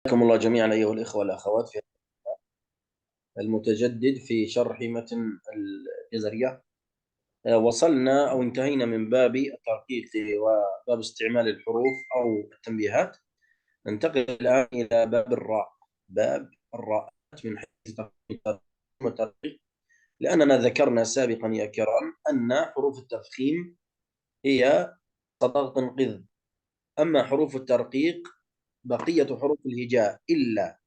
حياكم الله جميعا أيها الإخوة والأخوات في المتجدد في شرح متن الجزرية. وصلنا أو انتهينا من باب الترقيق وباب استعمال الحروف أو التنبيهات. ننتقل الآن إلى باب الراء، باب الراءات من حيث الترقيق، لأننا ذكرنا سابقا يا كرام أن حروف التفخيم هي صدغ تنقذ، أما حروف الترقيق بقية حروف الهجاء إلا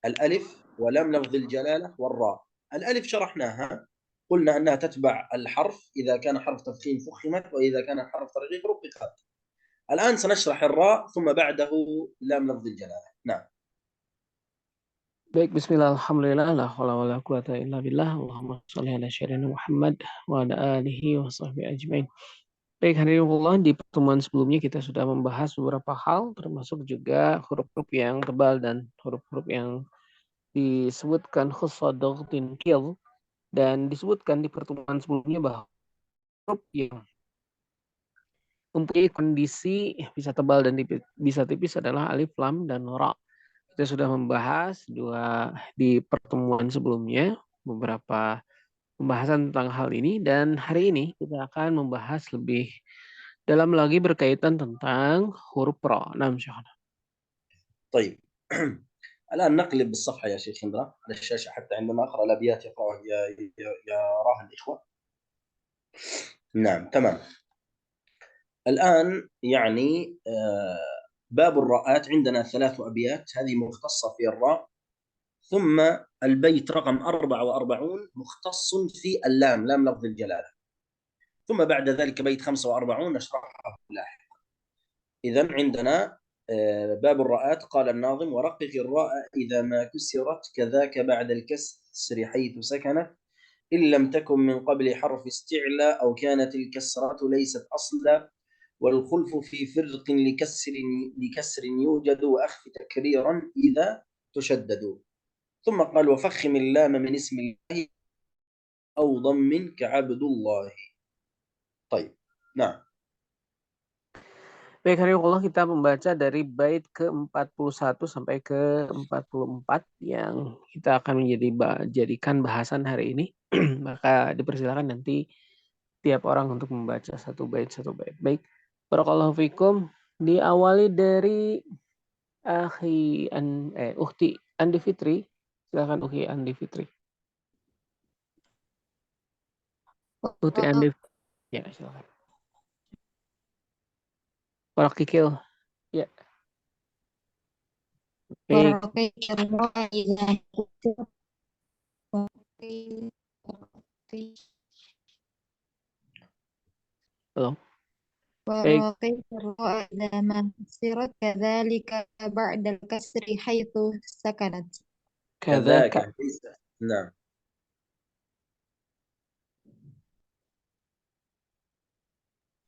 الألف ولام لفظ الجلالة والراء. الألف شرحناها، قلنا أنها تتبع الحرف، إذا كان حرف تفخيم فخمت، وإذا كان حرف ترقيق رققت. الآن سنشرح الراء ثم بعده لام لفظ الجلالة. نعم. Baik, bismillah, alhamdulillah, la haula wala quwata illa billah, Allahumma sholli ala sayyidina Muhammad wa ala alihi wa sahbihi ajmain. Baik, hadirinullah, di pertemuan sebelumnya kita sudah membahas beberapa hal, termasuk juga huruf-huruf yang tebal dan huruf-huruf yang disebutkan khusadagtin kil, dan disebutkan di pertemuan sebelumnya bahwa huruf yang mempunyai kondisi bisa tebal dan bisa tipis adalah alif, lam, dan ra. Kita sudah membahas di pertemuan sebelumnya beberapa pembahasan tentang hal ini, dan hari ini kita akan membahas lebih dalam lagi berkaitan tentang huruf ra. Nah, insyaallah. طيب. الآن نقلب الصفحة يا شيخ إمرأة على الشاشة حتى عندما أقرأ الأبيات يراها الإخوة. نعم تمام. الآن يعني باب الراءات عندنا 3 أبيات، هذه مختصة في الراء، ثم البيت رقم 44 مختص في اللام، لام لفظ الجلالة، ثم بعد ذلك بيت 45 نشرحه لاحقا. إذن عندنا باب الراءات. قال الناظم: ورقق الراء إذا ما كسرت كذاك بعد الكسر حيث سكنت، إن لم تكن من قبل حرف استعلى أو كانت الكسرة ليست أصلا، والخلف في فرق لكسر يوجد، وأخف تكريرا إذا تشدد. ثم قال: وفخم اللام من اسم الله أو ضم كعبد الله. طيب. نعم. Baik, hadirinullah, kita membaca dari bait ke-41 sampai ke-44 yang kita akan jadikan bahasan hari ini. Maka dipersilakan nanti tiap orang untuk membaca satu bait. Baik, barakallahu fikum. Diawali dari Ukhti Andi Fitri. Silakan Ukhti Andi Fitri. Ukhti Andi, ya silakan. Warak kikil. Ya. Baik. Halo. ورقيق الراء إذا ما كسرت كذلك بعد الكسر حيث سكنت. كذاك. نعم.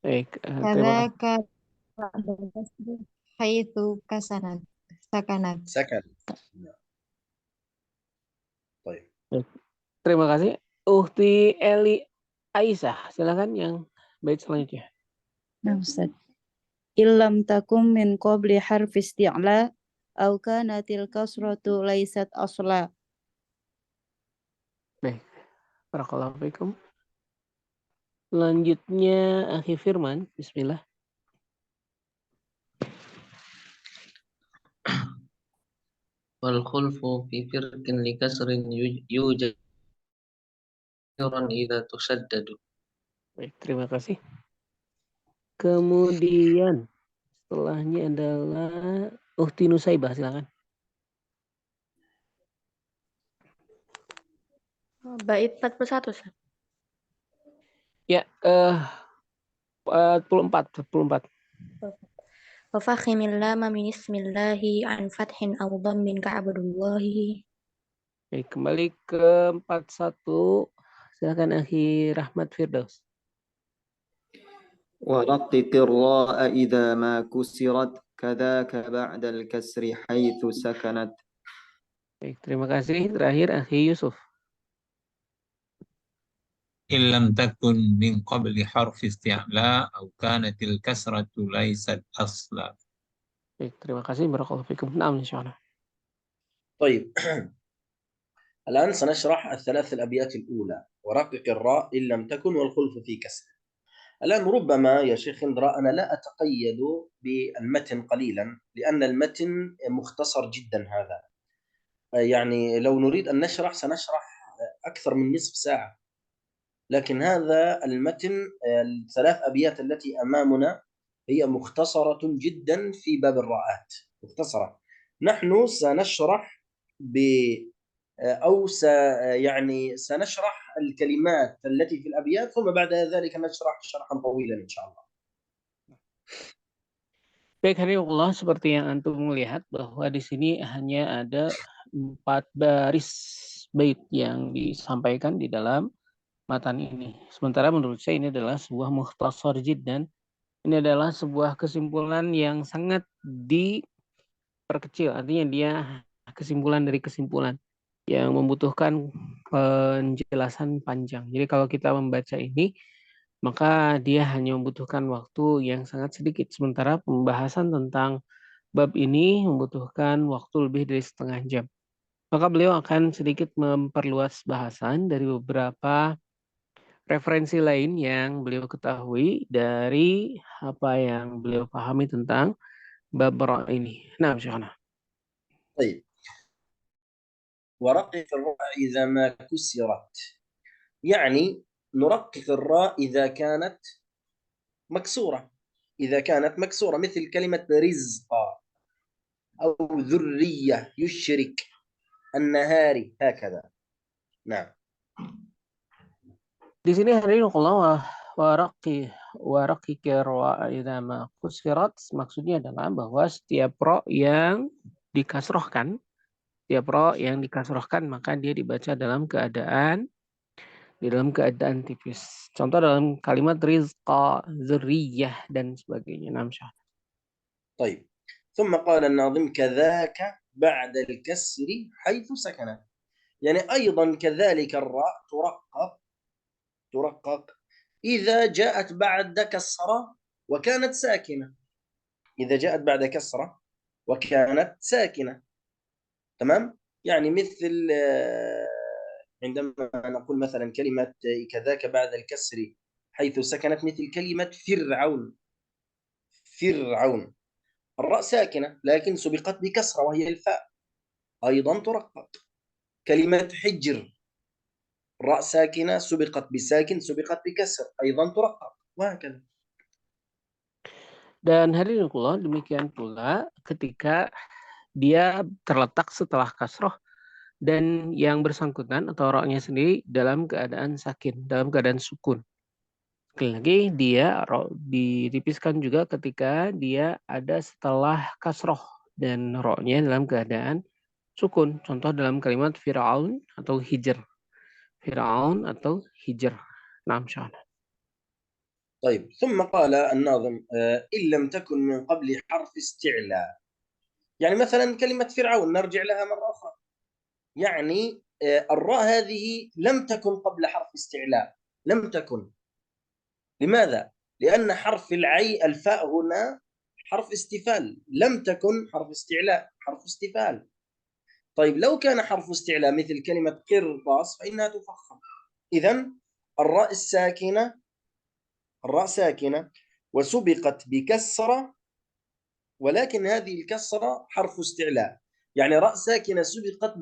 Baik. كذاك بعد الكسر حيث سكنت. سكن. طيب. Terima kasih. Ukhti Eli Aisyah, silakan yang bait selanjutnya. Nah, Ustaz. Illam takum min qabli harfi isti'la au kanatil kasratu laysat asla. Baik. Barakallahu fikum. Selanjutnya Akhi Firman, bismillah. Wal khulfu fi firqin li kasrin yujad idza tusaddadu. Baik, terima kasih. Kemudian setelahnya adalah Ukhti Nusaibah, silakan. Bait 41, Ustaz. Ya, 44. Wafakhimil lama min ismillahi an fathin aw dhammin ka'abdullahi. Baik, kembali ke 41. Silakan Akhi Rahmat Firdaus. ورقق الراء إذا ما كسرت كذاك بعد الكسر حيث سكنت. Baik, terima kasih. Terakhir Akhi Yusuf. إن لم تكن من قبل حرف استعلاء أو كانت الكسرة ليست أصلا. Baik, terima kasih. Barakallahu fikum. Naam, insyaallah. طيب الآن سنشرح الثلاث الأبيات الأولى. ورقق الراء إن لم تكن والخلف في كسر. الآن ربما يا شيخ اندرا أنا لا أتقيد بالمتن قليلا، لأن المتن مختصر جدا. هذا يعني لو نريد أن نشرح سنشرح أكثر من نصف ساعة، لكن هذا المتن الثلاث أبيات التي أمامنا هي مختصرة جدا في باب الراءات، مختصرة. نحن سنشرح أو يعني سنشرح الكلمات التي في الأبيات، ثم بعد ذلك نشرح شرحا طويلا إن شاء الله. Baik, Hadirin, seperti yang antum lihat bahwa di sini hanya ada 4 baris bait yang disampaikan di dalam matan ini. Sementara menurut saya ini adalah sebuah mukhtasar jiddan. Ini adalah sebuah kesimpulan yang sangat diperkecil. Artinya dia kesimpulan dari kesimpulan yang membutuhkan penjelasan panjang. Jadi kalau kita membaca ini, maka dia hanya membutuhkan waktu yang sangat sedikit. Sementara pembahasan tentang bab ini membutuhkan waktu lebih dari setengah jam. Maka beliau akan sedikit memperluas bahasan dari beberapa referensi lain yang beliau ketahui dari apa yang beliau pahami tentang bab ra ini. Nah, Syekhana. طيب ورقق الراء إذا ما كسرت، يعني نرقق الراء إذا كانت مكسورة. إذا كانت مكسورة مثل كلمة رزق أو ذرية، يشرك، النهار، هكذا. نعم. Di sini hadirin Allah waraqi ra idza ma kusirat, maksudnya adalah bahwa setiap ra yang dikasrohkan, maka dia dibaca dalam keadaan tipis. Contoh dalam kalimat rizqa, zurriyah dan sebagainya. Namsyah. طيب ثم قال الناظم كذاك بعد الكسر حيث سكنت، يعني أيضا كذلك الراء ترقق إذا جاءت بعد كسرة وكانت ساكنة. إذا جاءت بعد كسرة وكانت ساكنة، تمام؟ يعني مثل عندما نقول مثلا كلمة كذاك بعد الكسر حيث سكنت، مثل كلمة فرعون، الراء ساكنة لكن سبقت بكسرة وهي الفاء، أيضا ترقق. كلمة حجر، الراء ساكنة سبقت بساكن سبقت بكسر، أيضا ترقق، وهكذا. Dan hadirin Allah, demikian pula ketika dia terletak setelah kasroh dan yang bersangkutan atau ra-nya sendiri dalam keadaan sakin, dalam keadaan sukun. Sekali lagi dia ditipiskan juga ketika dia ada setelah kasroh dan ra-nya dalam keadaan sukun. Contoh dalam kalimat Fir'aun atau Hijr. Fir'aun atau Hijr. Naam, syahana. طيب ثم قال الناظم إن لم تكن من قبل حرف استعلاء، يعني مثلا كلمة فرعون نرجع لها مرة أخرى، يعني الراء هذه لم تكن قبل حرف استعلاء، لم تكن. لماذا؟ لأن حرف الفاء هنا حرف استفال، لم تكن حرف استعلاء، حرف استفال. طيب لو كان حرف استعلاء مثل كلمة قرطاس فإنها تفخم. إذن الراء ساكنة وسبقت بكسرة، ولكن هذه الكسرة حرف استعلاء، يعني راء ساكنة سبقت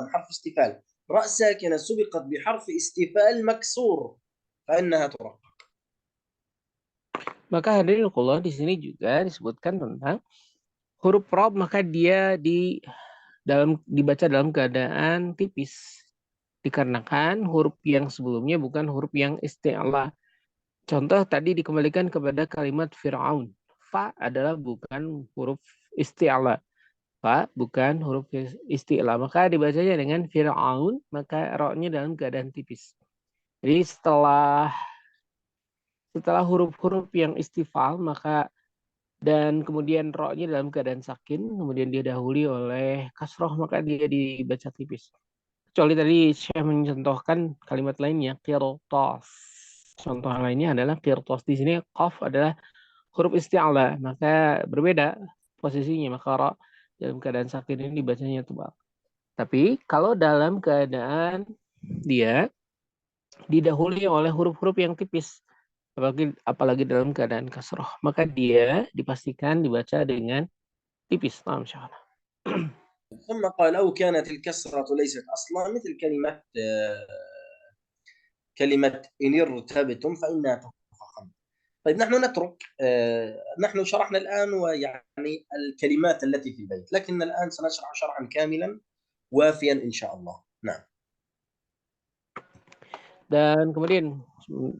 حرف استفال، راء ساكنة سبقت بحرف استفال مكسور فإنها ترقق. Maka hadirin Allah, di sini juga disebutkan tentang huruf ra, maka dia dibaca dalam keadaan tipis, dikarenakan huruf yang sebelumnya bukan huruf yang isti'la. Contoh tadi dikembalikan kepada kalimat Fir'aun. Fa adalah bukan huruf isti'la. Fa bukan huruf isti'la. Maka dibacanya dengan Fir'aun, maka ra-nya dalam keadaan tipis. Jadi setelah huruf-huruf yang istifal, maka dan kemudian ra-nya dalam keadaan sakin, kemudian dia dahului oleh kasroh, maka dia dibaca tipis. Kecuali tadi saya mencontohkan kalimat lainnya, qirtas. Contoh lainnya adalah qirtas. Di sini qaf adalah huruf isti'la, maka berbeda posisinya, maka ra dalam keadaan sakin ini dibacanya tebal. Tapi kalau dalam keadaan dia didahului oleh huruf-huruf yang tipis, apalagi dalam keadaan kasroh, maka dia dipastikan dibaca dengan tipis. Nah, insyaallah. ثم قال أو كانت الكسرة ليست أصلا مثل كلمة إن ارتبتم فإنها تفخم. طيب نحن نترك نحن شرحنا الآن ويعني الكلمات التي في البيت، لكن الآن سنشرح شرحا كاملا وافيا إن شاء الله. نعم. Dan kemudian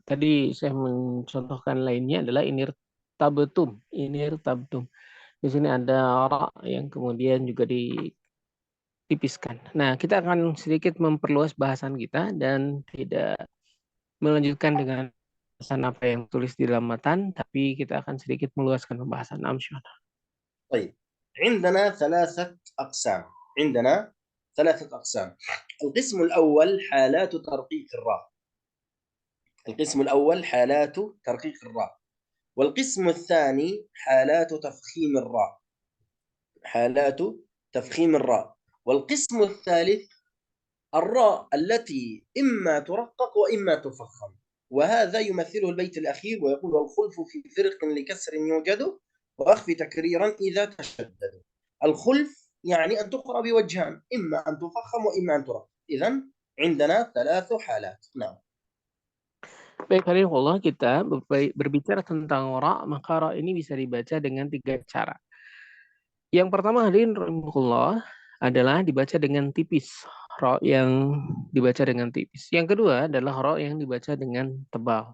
tadi saya mencontohkan lainnya adalah inirtabtum. Inirtabtum. Di sini ada ra yang kemudian juga ditipiskan. Nah, kita akan sedikit memperluas bahasan kita dan tidak melanjutkan dengan bahasan apa yang tulis di dalam matan, tapi kita akan sedikit meluaskan pembahasan. طيب عندنا ثلاثة أقسام. القسم الأول حالات ترقيق الراء. والقسم الثاني حالات تفخيم الراء. والقسم الثالث الراء التي إما ترقق وإما تفخم، وهذا يمثله البيت الأخير ويقول والخلف في فرق لكسر يوجد وأخفي تكريرا إذا تشدد. الخلف يعني أن تقرأ بوجهان، إما أن تفخم وإما أن ترقق. إذن عندنا 3 حالات. نعم. Baik, hari ini kita berbicara tentang ra, maka ra ini bisa dibaca dengan 3 cara. Yang pertama hadirin rahimahullah adalah dibaca dengan tipis, ra yang dibaca dengan tipis. Yang kedua adalah ra yang dibaca dengan tebal.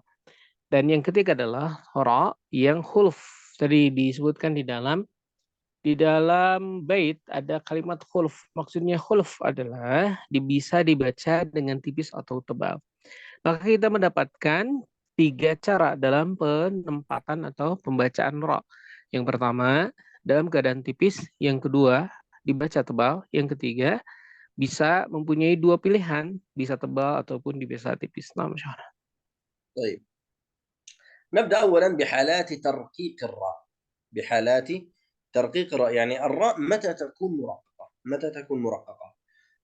Dan yang ketiga adalah ra yang khulf. Tadi disebutkan di dalam bait ada kalimat khulf. Maksudnya khulf adalah bisa dibaca dengan tipis atau tebal. Maka kita mendapatkan 3 cara dalam penempatan atau pembacaan ra. Yang pertama, dalam keadaan tipis. Yang kedua, dibaca tebal. Yang ketiga, bisa mempunyai 2 pilihan, bisa tebal ataupun bisa tipis. Nah, masyaallah. طيب. نبدأ أولا بحالات ترقيق الراء. يعني الراء متى تكون مرققة؟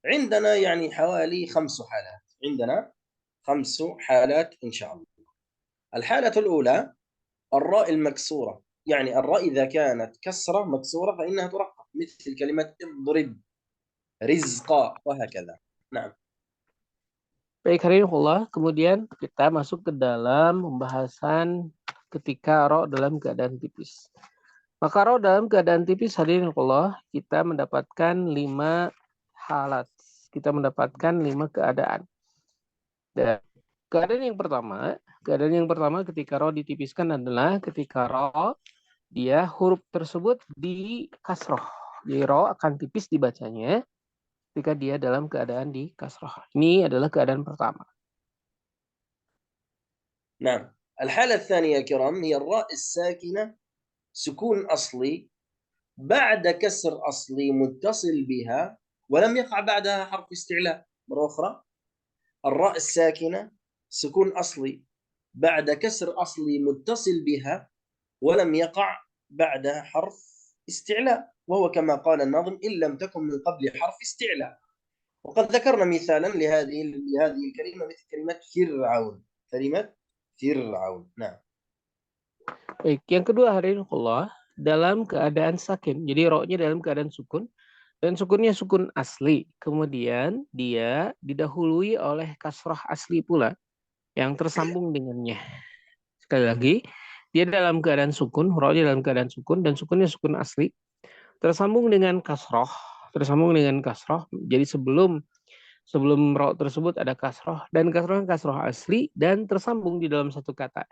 عندنا يعني حوالي 5 حالات. عندنا 5 حالات إن شاء الله. الحالة الأولى الراء المكسورة، يعني الراء إذا كانت كسرة مكسورة فإنها ترقق، مثل كلمة اضرب، رزقا، وهكذا. نعم. Baik, hadirinullah, kemudian kita masuk ke dalam pembahasan ketika ra dalam keadaan tipis. Maka ra dalam keadaan tipis, hadirinullah, kita mendapatkan 5 halat. Kita mendapatkan 5 keadaan. Dan keadaan yang pertama ketika ra ditipiskan adalah ketika ra dia huruf tersebut di kasroh. Jadi ra akan tipis dibacanya ketika dia dalam keadaan di kasroh. Ini adalah keadaan pertama. نعم. الحالة الثانية يا كرام هي الراء الساكنة سكون أصلي بعد كسر أصلي متصل بها ولم يقع بعدها حرف استعلاء. مرة أخرى، الراء الساكنة سكون أصلي بعد كسر أصلي متصل بها ولم يقع بعدها حرف استعلاء، وهو كما قال الناظم إن لم تكن من قبل حرف استعلاء. وقد ذكرنا مثالا لهذه الكلمة مثل كلمة فرعون. Nah. Baik, yang kedua hadirinullah dalam keadaan sakin. Jadi ra-nya dalam keadaan sukun dan sukunnya sukun asli. Kemudian dia didahului oleh kasrah asli pula yang tersambung dengannya. Sekali lagi, dia dalam keadaan sukun, ra-nya dalam keadaan sukun dan sukunnya sukun asli tersambung dengan kasrah. Jadi sebelum ra tersebut ada kasrah dan kasrah asli dan tersambung di dalam satu kata.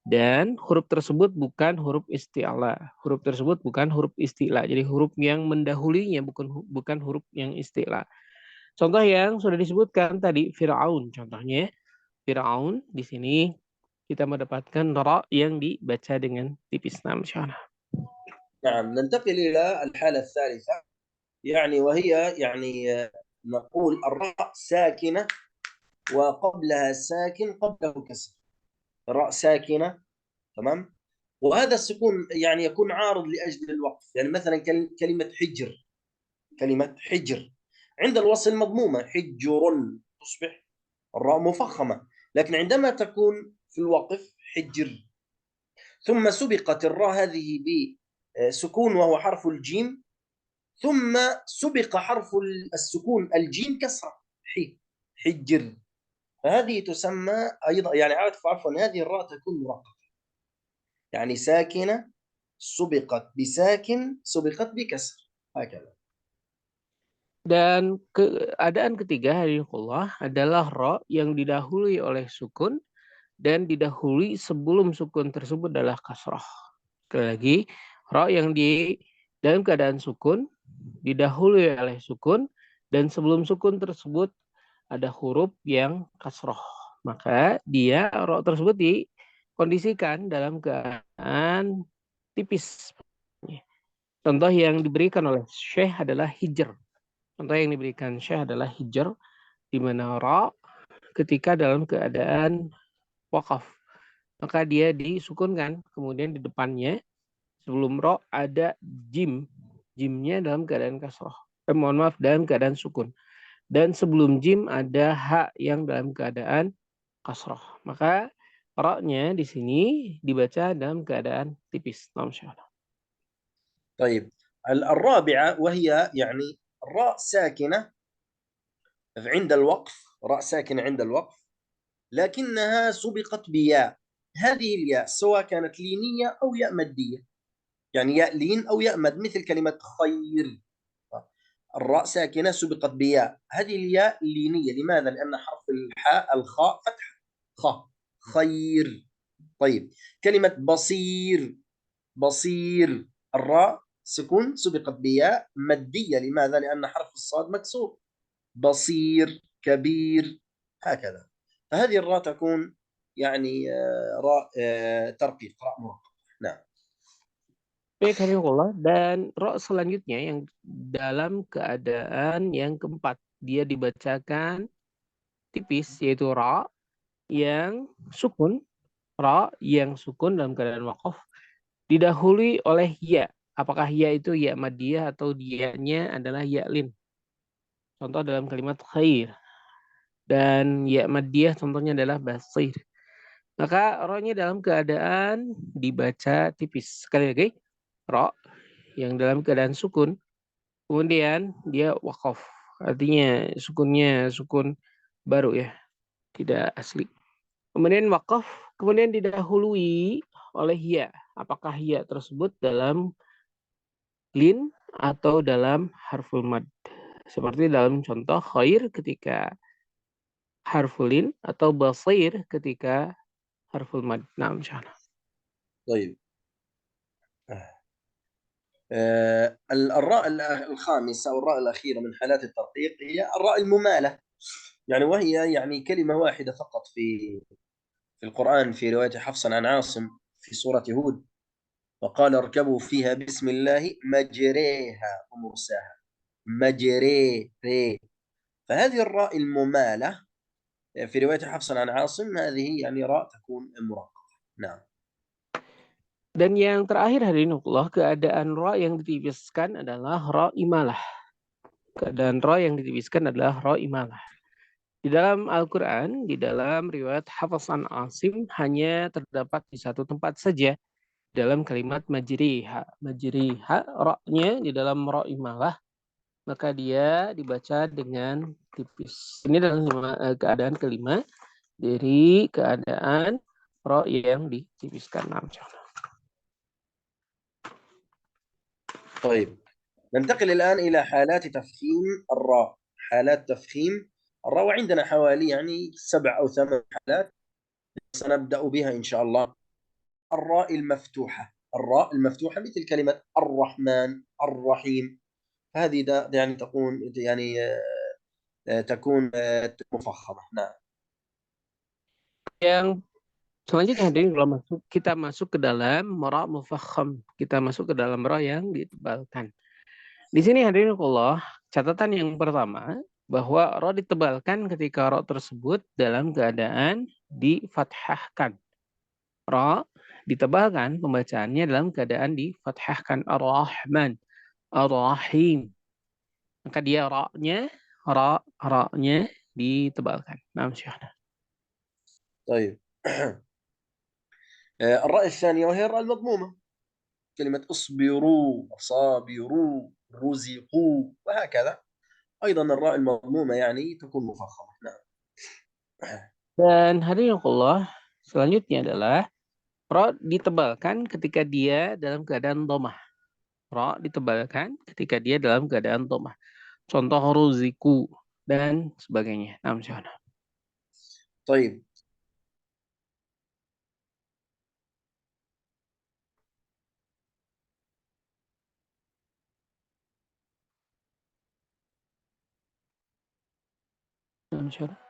Dan huruf tersebut bukan huruf isti'la. Huruf tersebut bukan huruf isti'la. Jadi huruf yang mendahulinya bukan huruf yang isti'la. Contoh yang sudah disebutkan tadi Fir'aun contohnya. Fir'aun di sini kita mendapatkan ra yang dibaca dengan tipis. نعم. ننتقل إلى الحالة الثالثة، يعني وهي نقول الراء ساكنة وقبلها ساكن قبله كسر. الراء ساكنة، تمام، وهذا السكون يعني يكون عارض لأجل الوقف. يعني مثلا كلمة حجر عند الوصل مضمومة حجر تصبح الراء مفخمة، لكن عندما تكون في الوقف حجر، ثم سبقت الراء هذه بسكون وهو حرف الجيم، ثم سبق حرف السكون الجيم كسرة حجر، فهذه تسمى أيضا يعني عفوا هذه الراء تكون مرققة، يعني ساكنة سبقت بساكن سبقت بكسر هكذا. Dan keadaan ketiga hadirinullah adalah ra yang didahului oleh sukun dan didahului sebelum sukun tersebut adalah kasrah. Sekali lagi, ra yang di dalam keadaan sukun didahului oleh sukun dan sebelum sukun tersebut ada huruf yang kasrah. Maka dia ra tersebut dikondisikan dalam keadaan tipis. Contoh yang diberikan oleh Syekh adalah hijr. Contoh yang diberikan Syekh adalah hijr, di mana ra ketika dalam keadaan wakaf, maka dia disukunkan, kemudian di depannya sebelum ra ada jim, jimnya dalam keadaan kasrah. Mohon maaf, dalam keadaan sukun. Dan sebelum jim ada ha yang dalam keadaan kasrah. Maka ra-nya di sini dibaca dalam keadaan tipis. طيب الرابعة وهي يعني الراء ساكنة عند الوقف، راء ساكنة عند الوقف لكنها سبقت بياء، هذه الياء سواء كانت لينية أو ياء مادية، يعني ياء لين أو ياء مد، مثل كلمة خير، الراء ساكنة سبقت بياء، هذه الياء لينية. لماذا؟ لأن حرف الحاء الخاء فتح خ خير. طيب كلمة بصير، بصير الراء سكون سبقت بياء مادية، لماذا؟ لأن حرف الصاد مكسور، بصير كبير هكذا. فهذه الراء تكون يعني راء ترقيق، راء مرقق. نعم. Baik, hadirinullah, dan ra selanjutnya yang dalam keadaan yang keempat, dia dibacakan tipis, yaitu ra yang sukun, ra yang sukun dalam keadaan waqaf didahului oleh ya. Apakah ya itu ya madiyah atau dia-nya adalah ya lin? Contoh dalam kalimat khair. Dan ya madiyah contohnya adalah basir. Maka ra-nya dalam keadaan dibaca tipis. Sekali lagi, ra yang dalam keadaan sukun, kemudian dia waqaf. Artinya sukunnya sukun baru ya, tidak asli. Kemudian waqaf, kemudian didahului oleh ya. Apakah ya tersebut dalam lin atau dalam harful mad? Seperti dalam contoh khair ketika harful lin atau basir ketika harful mad. Nah, insyaallah. طيب الراء الخامسة أو الراء الأخيرة من حالات الترقيق هي الراء الممالة، يعني وهي يعني كلمة واحدة فقط في القرآن في رواية حفص عن عاصم في سورة هود، وقال اركبوا فيها بسم الله مجريها ومرساها، مجري. فهذه الراء الممالة في رواية حفص عن عاصم هذه يعني راء تكون مرققة. نعم. Dan yang terakhir hadirinullah, keadaan ra yang ditipiskan adalah ra imalah. Keadaan ra yang ditipiskan adalah ra imalah. Di dalam Al-Quran, di dalam riwayat Hafs an Asim hanya terdapat di satu tempat saja, dalam kalimat majriha. Majriha, ra-nya di dalam ra imalah, maka dia dibaca dengan tipis. Ini dalam keadaan kelima dari keadaan ra yang ditipiskan. طيب ننتقل الآن إلى حالات تفخيم الراء، حالات تفخيم الراء، وعندنا حوالي يعني 7 أو 8 حالات سنبدأ بها إن شاء الله. الراء المفتوحة، الراء المفتوحة مثل كلمة الرحمن الرحيم، هذه يعني تكون مفخمة. نعم. Yang selanjutnya hadirin, kalau kita masuk ke dalam ra mufakham, kita masuk ke dalam ra yang ditebalkan. Di sini hadirin Allah, catatan yang pertama bahwa ra ditebalkan ketika ra tersebut dalam keadaan difathahkan. Ra ditebalkan pembacaannya dalam keadaan difathahkan. Ar-Rahman, Ar-Rahim. Maka dia ra-nya ra-nya ditebalkan. Nah, Syekhna. طيب. الراء الثانية وهي الراء المضمومة، كلمة اصبروا، صابروا، رزقوا، وهكذا. أيضا الراء المضمومة يعني تكون مفخمة. نعم. Dan hadirinullah, selanjutnya adalah ra ditebalkan ketika dia dalam keadaan domah. Ra ditebalkan ketika dia dalam keadaan domah. Contoh ruziku dan sebagainya. Nah, Syekhna. طيب. Nah, Syekhna.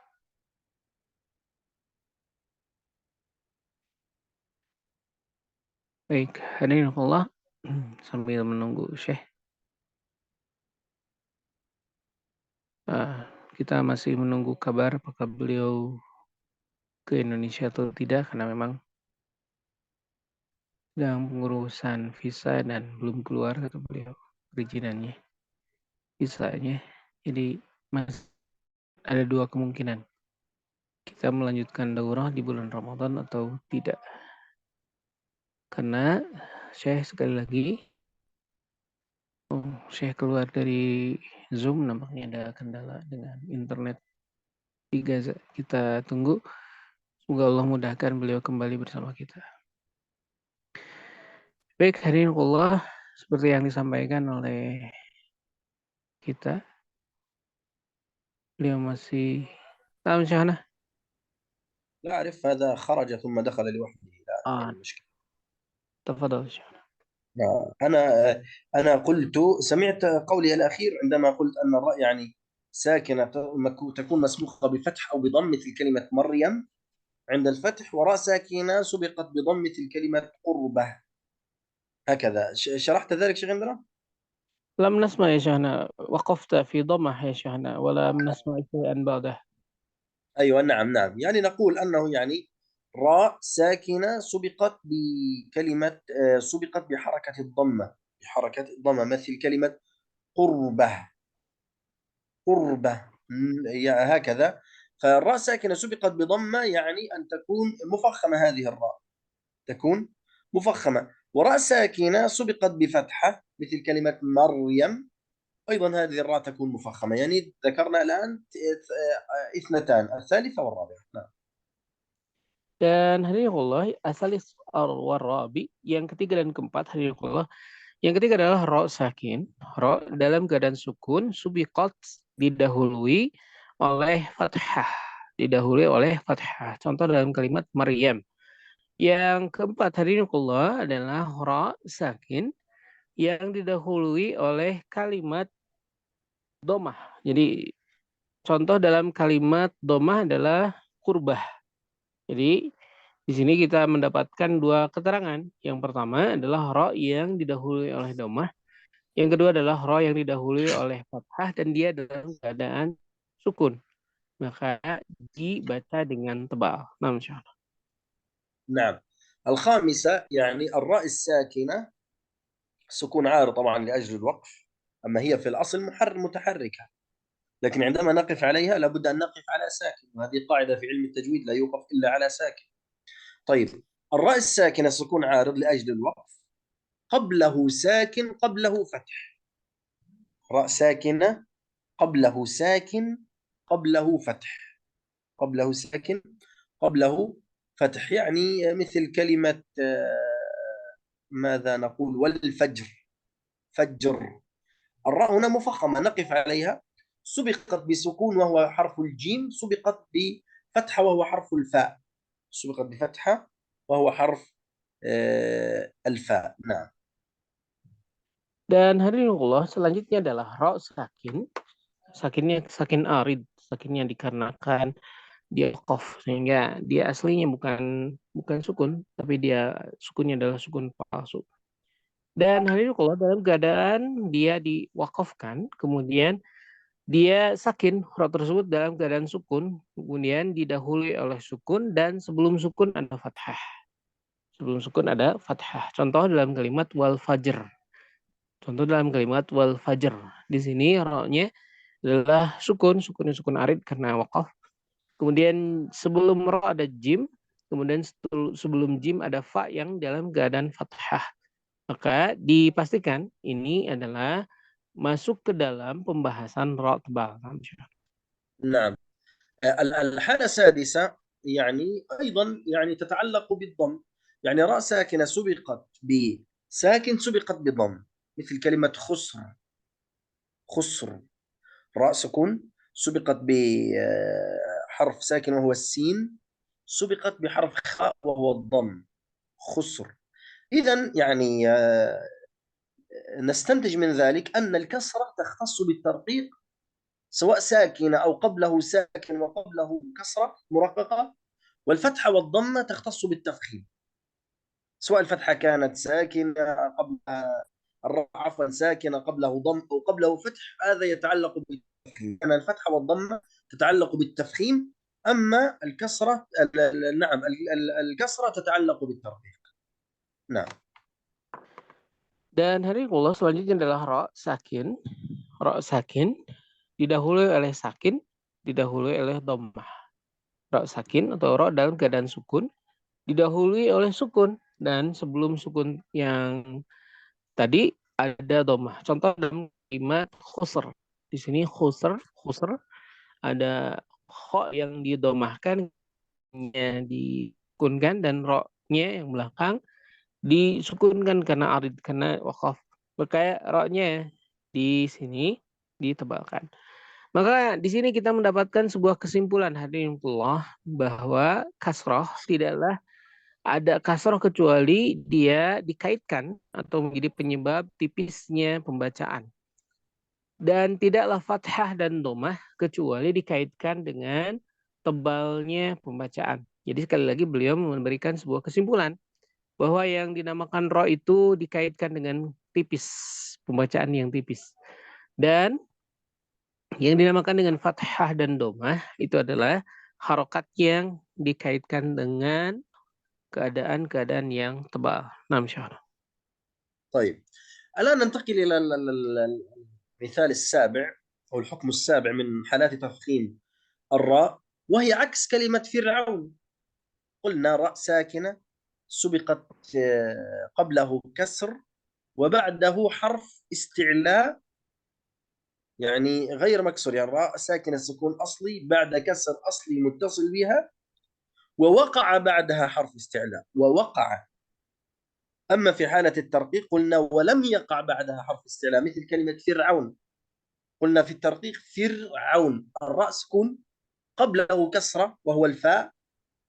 Baik, hadirinullah, sambil menunggu Syekh. Kita masih menunggu kabar apakah beliau ke Indonesia atau tidak, karena memang sedang pengurusan visa dan belum keluar kata beliau perizinannya, visanya. Jadi masih ada dua kemungkinan, kita melanjutkan daurah di bulan Ramadan atau tidak. Karena Syekh sekali lagi, Syekh keluar dari Zoom, nampaknya ada kendala dengan internet di Gaza. Kita tunggu, semoga Allah mudahkan beliau kembali bersama kita. Baik, hadirin Allah, seperti yang disampaikan oleh kita, beliau masih tahu Syekhna. لا أعرف، هذا خرج ثم دخل لوحده. لا يعني مشكلة. تفضل شيخنا. أنا قلت، سمعت قولي الأخير عندما قلت أن الراء يعني ساكنة تكون مسبوقة بفتح أو بضم مثل كلمة مريم عند الفتح، وراء ساكنة سبقت بضم مثل كلمة قربة، هكذا. شرحت ذلك شيخ عندنا؟ لم نسمع يا شيخنا، وقفت في ضمه يا شيخنا ولم نسمع شيئا بعده. أيوة، نعم نعم، يعني نقول أنه يعني راء ساكنة سبقت بكلمة سبقت بحركة الضمة، بحركة الضمة مثل كلمة قربة، قربة، هكذا. فالراء ساكنة سبقت بضمة يعني أن تكون مفخمة، هذه الراء تكون مفخمة. وراء ساكنة سبقت بفتحة مثل كلمة مريم، أيضا هذه الراء تكون مفخمة. يعني ذكرنا الآن اثنتان، الثالثة والرابعة. نعم. Dan hadirinullah, asalis ar-warabi, yang ketiga dan keempat hadirinullah. Yang ketiga adalah ra sakin, ra dalam keadaan sukun, subiqat didahului oleh fathah, didahului oleh fathah. Contoh dalam kalimat Maryam. Yang keempat hadirinullah adalah ra sakin yang didahului oleh kalimat domah. Jadi contoh dalam kalimat domah adalah kurbah. Jadi di sini kita mendapatkan dua keterangan. Yang pertama adalah ra yang didahului oleh domah. Yang kedua adalah ra yang didahului oleh fathah dan dia dalam keadaan sukun. Maka dibaca dengan tebal. Nah, insyaallah. نعم. الخامسة يعني الراء الساكنة سكون عارض طبعا لأجل الوقف، أما هي في الأصل متحركة، لكن عندما نقف عليها لابد أن نقف على ساكن، وهذه قاعدة في علم التجويد، لا يوقف إلا على ساكن. طيب، الراء الساكنة سكون عارض لأجل الوقف، قبله ساكن قبله فتح. راء ساكنة قبله ساكن قبله فتح، قبله ساكن قبله فتح، يعني مثل كلمة ماذا نقول، والفجر، فجر. الراء هنا مفخمة نقف عليها، سبقت بسكون وهو حرف الجيم، سبقت بفتحة وهو حرف الفاء، سبقت بفتحة وهو حرف الفاء. نعم. Dan hadirinullah, selanjutnya adalah ra sakin. Sakinnya sakin arid, sakinnya dikarenakan dia qaf, sehingga dia aslinya bukan sukun, tapi dia sukunnya adalah sukun palsu. Dan hadirinullah, dalam keadaan dia diwakafkan, kemudian dia sakin, huruf tersebut dalam keadaan sukun, kemudian didahului oleh sukun, dan sebelum sukun ada fathah. Sebelum sukun ada fathah. Contoh dalam kalimat wal fajr. Contoh dalam kalimat wal fajr. Di sini ra-nya adalah sukun, sukun arid karena waqaf. Kemudian sebelum ro ada jim, kemudian sebelum jim ada fa yang dalam keadaan fathah. Maka dipastikan ini adalah masuk ke dalam pembahasan ro tebal. نعم. الحالة السادسة يعني أيضا يعني تتعلق بالضم، يعني راء ساكنة سبقت بساكن سبقت بضم، مثل كلمة خسر. خسر راء سكون سبقت بحرف ساكن وهو السين، سبقت بحرف خاء وهو الضم. خسر. إذن يعني نستنتج من ذلك أن الكسرة تختص بالترقيق، سواء ساكنة أو قبله ساكن وقبله كسرة مرققة، والفتحة والضمة تختص بالتفخيم، سواء الفتحة كانت ساكنة قبلها الراء عفوا ساكنة قبله ضم أو قبله فتح، هذا يتعلق بالتفخيم. أن الفتحة والضمة تتعلق بالتفخيم، أما الكسرة نعم الكسرة تتعلق بالترقيق. نعم. Dan hadirin selanjutnya adalah ro sakin. Ro sakin didahului oleh sakin, didahului oleh dhammah. Ro sakin atau ro dalam keadaan sukun didahului oleh sukun, dan sebelum sukun yang tadi ada dhammah. Contoh dalam kalimat khusr. Di sini khusr ada kho yang didomahkan, disukunkan, dan ro-nya yang belakang disukunkan karena arid, karena wakaf. Maka ro-nya di sini ditebalkan. Maka di sini kita mendapatkan sebuah kesimpulan hadinullah bahwa kasroh tidaklah ada kasroh kecuali dia dikaitkan atau menjadi penyebab tipisnya pembacaan. Dan tidaklah fathah dan domah kecuali dikaitkan dengan tebalnya pembacaan. Jadi sekali lagi beliau memberikan sebuah kesimpulan bahwa yang dinamakan ro itu dikaitkan dengan tipis, pembacaan yang tipis. Dan yang dinamakan dengan fathah dan domah itu adalah harokat yang dikaitkan dengan keadaan-keadaan yang tebal. Naam syarah. طيب الآن ننتقل إلى المثال السابع أو الحكم السابع من حالات تفخيم الراء، وهي عكس كلمة فرعون. قلنا راء ساكنة سبقت قبله كسر وبعده حرف استعلاء يعني غير مكسور، يعني راء ساكنة سكون أصلي بعد كسر أصلي متصل بها، ووقع بعدها حرف استعلاء، ووقع. أما في حالة الترقيق قلنا ولم يقع بعدها حرف استعلاء، مثل كلمة فرعون. قلنا في الترقيق فرعون الراء سكون قبله كسرة وهو الفاء،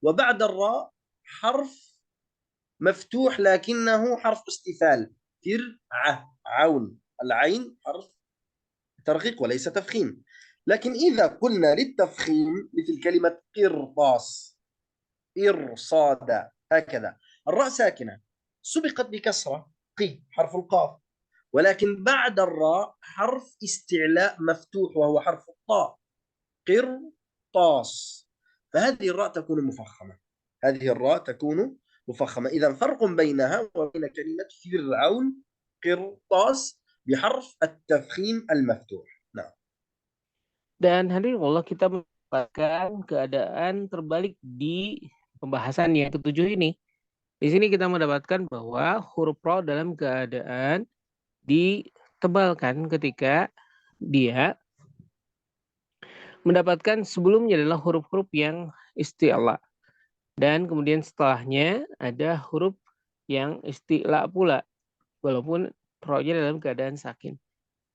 وبعد الراء حرف مفتوح لكنه حرف استفال، عون، العين حرف ترقيق وليس تفخيم. لكن إذا قلنا للتفخيم مثل كلمة قرطاس، إرصاد، هكذا الراء ساكنة سبقت بكسرة قي حرف القاف، ولكن بعد الراء حرف استعلاء مفتوح وهو حرف الطاء، قرطاس، فهذه الراء تكون مفخمة، هذه الراء تكون مفخمة. إذا فرق بينها وبين كلمة فرعون قرطاس بحرف التفخيم المفتوح. نعم. Dan hadirin Allah, kita mendapatkan keadaan terbalik di pembahasan yang ketujuh ini. Di sini kita mendapatkan bahwa huruf ro dalam keadaan ditebalkan ketika dia mendapatkan sebelumnya adalah huruf-huruf yang isti'la. Dan kemudian setelahnya ada huruf yang isti'la pula, walaupun ro-nya dalam keadaan sakin.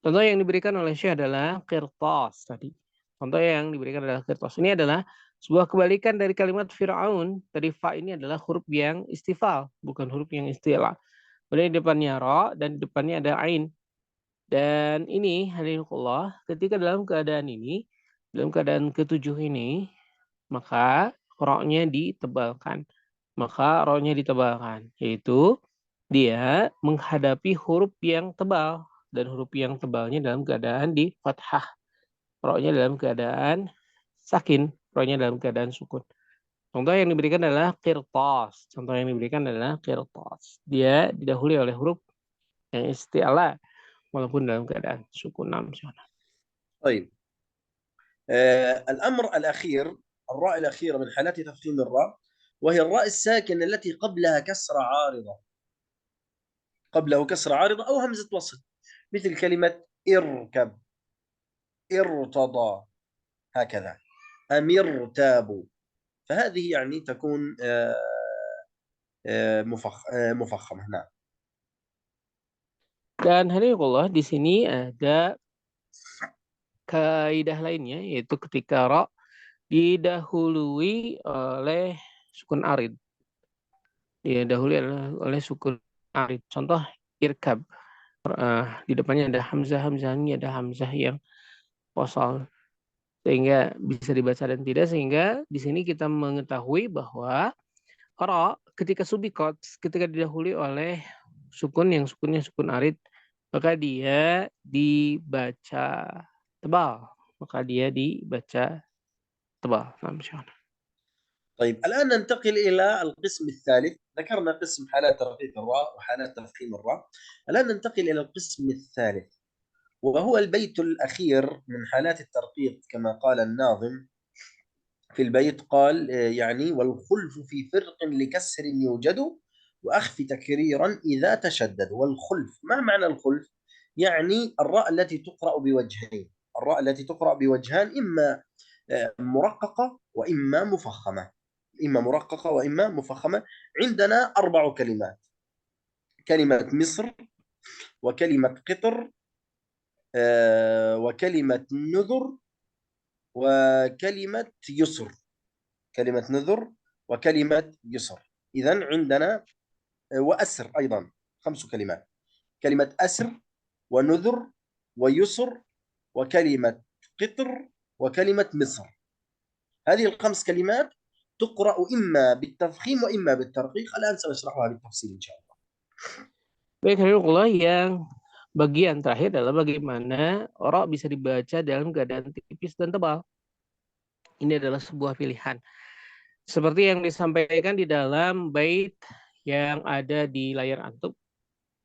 Contoh yang diberikan oleh Syekh adalah qirtas tadi. Contoh yang diberikan adalah qirtas. Ini adalah sebuah kebalikan dari kalimat Fir'aun. Tadi fa ini adalah huruf yang istifal, bukan huruf yang isti'la. Kemudian di depannya ro dan di depannya ada ain. Dan ini hadirinullah, ketika dalam keadaan ini, dalam keadaan ketujuh ini, maka ro-nya ditebalkan. Maka ro-nya ditebalkan, yaitu dia menghadapi huruf yang tebal. Dan huruf yang tebalnya dalam keadaan di fathah. Ro-nya dalam keadaan sakin. Ro-nya dalam keadaan sukun. Contoh yang diberikan adalah qirtas. Contoh yang diberikan adalah qirtas. Dia didahului oleh huruf yang isti'la walaupun dalam keadaan sukun. طيب الأمر الأخير، الراء الأخيرة من حالات تفخيم الراء، وهي الراء الساكنة التي قبلها كسرة عارضة، قبله كسرة عارضة أو همزة وصل، مثل كلمة اركب، ارتضى، هكذا، أمر تابوا. فهذه يعني تكون مفخمة. نعم. Dan hadirin di sini ada kaidah lainnya, yaitu ketika ra didahului oleh sukun arid. Didahului oleh sukun arid. Contoh irkab. Di depannya ada hamzah, ini ada hamzah yang wasal, sehingga bisa dibaca dan tidak, sehingga di sini kita mengetahui bahwa ra ketika subikot, ketika didahului oleh sukunnya sukun arid, maka dia dibaca tebal. نعم إن شاء الله. طيب الآن ننتقل إلى القسم الثالث. ذكرنا قسم حالات ترقيق الراء وحالات تفخيم الراء. الآن ننتقل إلى القسم الثالث، وهو البيت الأخير من حالات الترقيق، كما قال الناظم في البيت، قال يعني والخلف في فرق لكسر يوجد وأخف تكريرا إذا تشدد. والخلف، ما معنى الخلف؟ يعني الراء التي تقرأ بوجهين، الراء التي تقرأ بوجهان، إما مرققة وإما مفخمة، إما مرققة وإما مفخمة. عندنا 4 كلمات: كلمة مصر، وكلمة قطر، وكلمة نذر، وكلمة يسر. كلمة نذر وكلمة يسر. إذن عندنا وأسر أيضا 5 كلمات: كلمة أسر ونذر ويسر وكلمة قطر وكلمة مصر. هذه ال5 كلمات تقرأ إما بالتفخيم وإما بالترقيق. الآن سنشرحها بالتفصيل إن شاء الله. Baik, Hadirullah, yang bagian terakhir adalah bagaimana ra bisa dibaca dalam keadaan tipis dan tebal. Ini adalah sebuah pilihan. Seperti yang disampaikan di dalam bait yang ada di layar antum,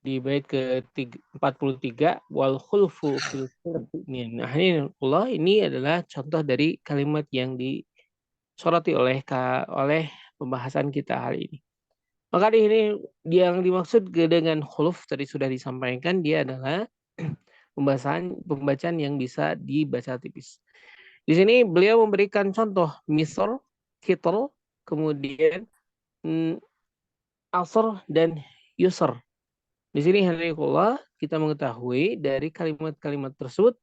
di bait ke-43, wal khulfu fil firqin. Nah, ini adalah contoh dari kalimat yang disoroti oleh pembahasan kita hari ini. Maka di sini yang dimaksud dengan khuluf tadi sudah disampaikan, dia adalah pembacaan yang bisa dibaca tipis. Di sini beliau memberikan contoh misr, kitr, kemudian asr dan yusr. Di sini alhamdulillah kita mengetahui dari kalimat-kalimat tersebut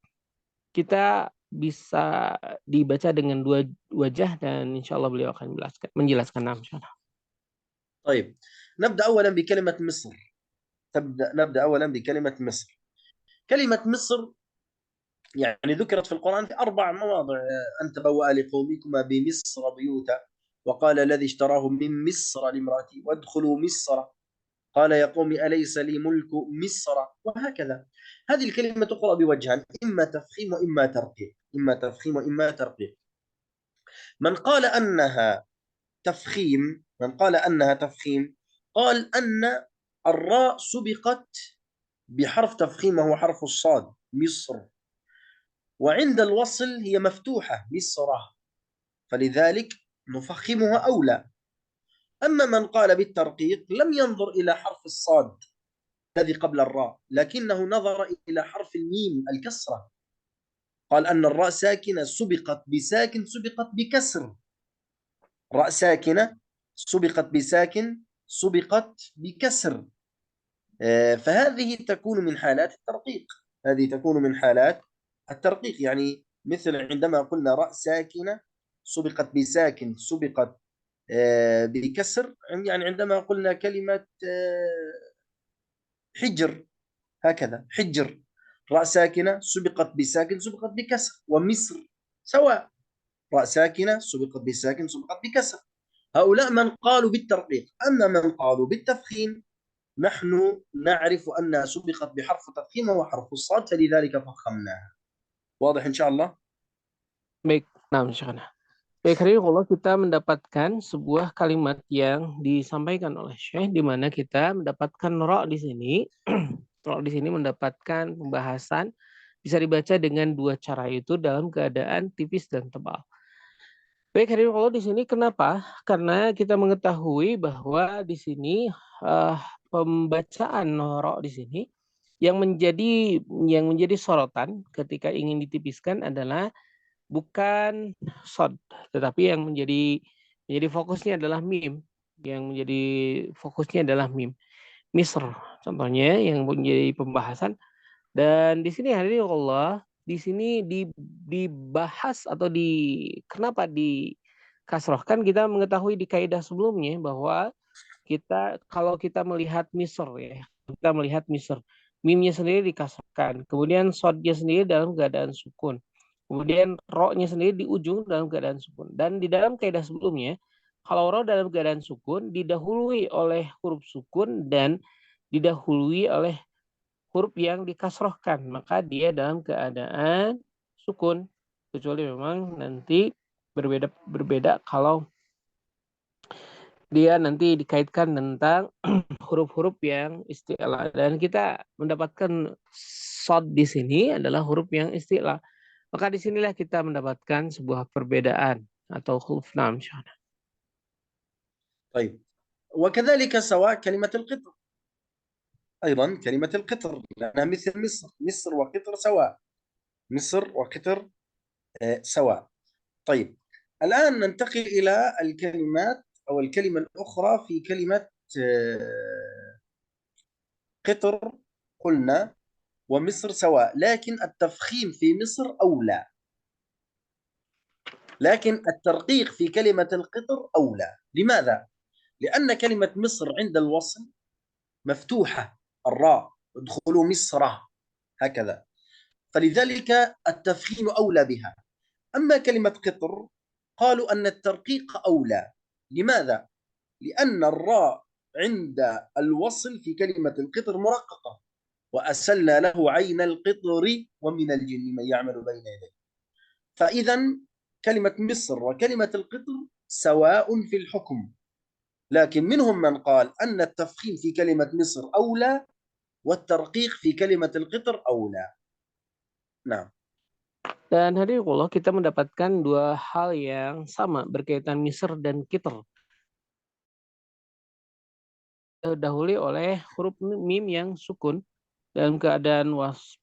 kita bisa dibaca dengan 2 wajah, dan insya Allah beliau akan menjelaskan. Insyaallah. طيب نبدأ أولا بكلمة مصر. نبدأ أولا بكلمة مصر. كلمة مصر يعني ذكرت في القرآن في 4 مواضع: أن تبوأ لقومكما بمصر بيوتا، وقال الذي اشتراه من مصر لامرأته وادخلوا مصر، قال يا قوم أليس لي ملك مصر، وهكذا. هذه الكلمة تقرأ بوجهان: إما تفخيم وإما ترقيق، إما تفخيم وإما ترقيق. من قال أنها تفخيم قال أن الراء سبقت بحرف تفخيم وهو حرف الصاد، مصر، وعند الوصل هي مفتوحة، مصرة، فلذلك نفخمها أولى. أما من قال بالترقيق لم ينظر إلى حرف الصاد الذي قبل الراء، لكنه نظر إلى حرف الميم الكسرة، قال أن الراء ساكنة سبقت بساكن سبقت بكسر، راء ساكنة سبقت بساكن سبقت بكسر. فهذه تكون من حالات الترقيق، هذه تكون من حالات الترقيق. يعني مثل عندما قلنا راء ساكنة سبقت بساكن سبقت بكسر، يعني عندما قلنا كلمة حجر، هكذا حجر، راء ساكنة سبقت بساكن سبقت بكسر. ومصر سواء، راء ساكنة سبقت بساكن سبقت بكسر. هؤلاء من قالوا بالترقيق. أما من قالوا بالتفخيم نحن نعرف أنها سبقت بحرف تفخيم وهو حرف الصاد، فلذلك فخمناها. واضح إن شاء الله؟ Baik, nah insyaallah. Baik, kalau kita mendapatkan sebuah kalimat yang disampaikan oleh Syekh, di mana kita mendapatkan ra di sini, ra di sini mendapatkan pembahasan bisa dibaca dengan dua cara itu dalam keadaan tipis dan tebal. Baik, hadirin Allah, di sini kenapa? Karena kita mengetahui bahwa di sini pembacaan ro di sini yang menjadi sorotan ketika ingin ditipiskan adalah bukan sod, tetapi yang menjadi fokusnya adalah mim. Yang menjadi fokusnya adalah mim. Misr, contohnya yang menjadi pembahasan. Dan di sini hadirin Allah, di sini dibahas atau kenapa dikasrohkan, kita mengetahui di kaidah sebelumnya bahwa kalau kita melihat Misr ya, kita melihat Misr, mimnya sendiri dikasrohkan, kemudian sodnya sendiri dalam keadaan sukun, kemudian ro-nya sendiri di ujung dalam keadaan sukun. Dan di dalam kaidah sebelumnya, kalau ro dalam keadaan sukun didahului oleh huruf sukun dan didahului oleh huruf yang dikasrohkan, maka dia dalam keadaan sukun, kecuali memang nanti berbeda kalau dia nanti dikaitkan tentang huruf-huruf yang isti'la, dan kita mendapatkan sod di sini adalah huruf yang isti'la. Maka disinilah kita mendapatkan sebuah perbedaan atau huruf nam. طيب وكذلك سواء كلمة القطر، أيضا كلمة القطر لأنها مثل مصر وقطر سواء، مصر وقطر سواء. طيب الآن ننتقل إلى الكلمات أو الكلمة الأخرى في كلمة قطر. قلنا ومصر سواء، لكن التفخيم في مصر أولى، لكن الترقيق في كلمة القطر أولى. لماذا؟ لأن كلمة مصر عند الوصل مفتوحة الراء، ادخلوا مصر هكذا، فلذلك التفخيم أولى بها. أما كلمة قطر قالوا أن الترقيق أولى. لماذا؟ لأن الراء عند الوصل في كلمة القطر مرققة، وأسلنا له عين القطر ومن الجن من يعمل بين يديه. فإذا كلمة مصر وكلمة القطر سواء في الحكم، لكن منهم من قال أن التفخيم في كلمة مصر أولى والترقيق في كلمة القطر أولى. نعم. Dan hadirin kita mendapatkan dua hal yang sama berkaitan Misr dan Qitr. Dahului oleh huruf mim yang sukun, dalam keadaan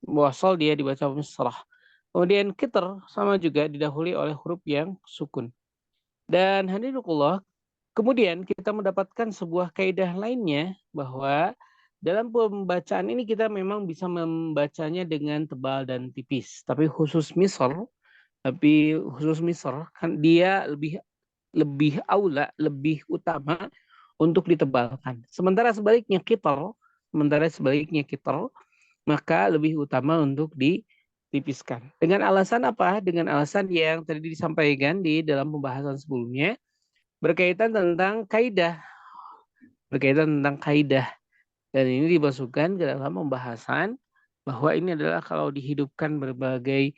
wasal dia dibaca misrah. Kemudian Qitr sama juga didahului oleh huruf yang sukun. Dan hadirin kemudian kita mendapatkan sebuah kaidah lainnya bahwa dalam pembacaan ini kita memang bisa membacanya dengan tebal dan tipis. Tapi khusus Misr kan dia lebih aula, lebih utama untuk ditebalkan. Sementara sebaliknya Qitr, maka lebih utama untuk ditipiskan. Dengan alasan apa? Dengan alasan yang tadi disampaikan di dalam pembahasan sebelumnya, berkaitan tentang kaidah. Dan ini dimasukkan ke dalam pembahasan bahwa ini adalah kalau dihidupkan berbagai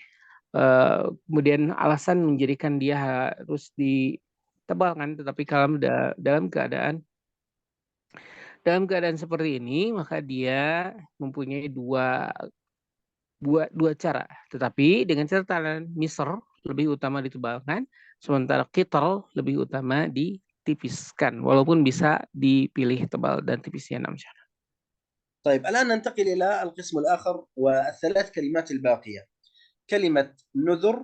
kemudian alasan menjadikan dia harus ditebalkan, tetapi kalau dalam keadaan seperti ini maka dia mempunyai dua cara. Tetapi dengan catatan Misr lebih utama ditebalkan, sementara Qitr lebih utama ditipiskan, walaupun bisa dipilih tebal dan tipisnya 6 cara. طيب الآن ننتقل إلى القسم الآخر والثلاث كلمات الباقية، كلمة نذر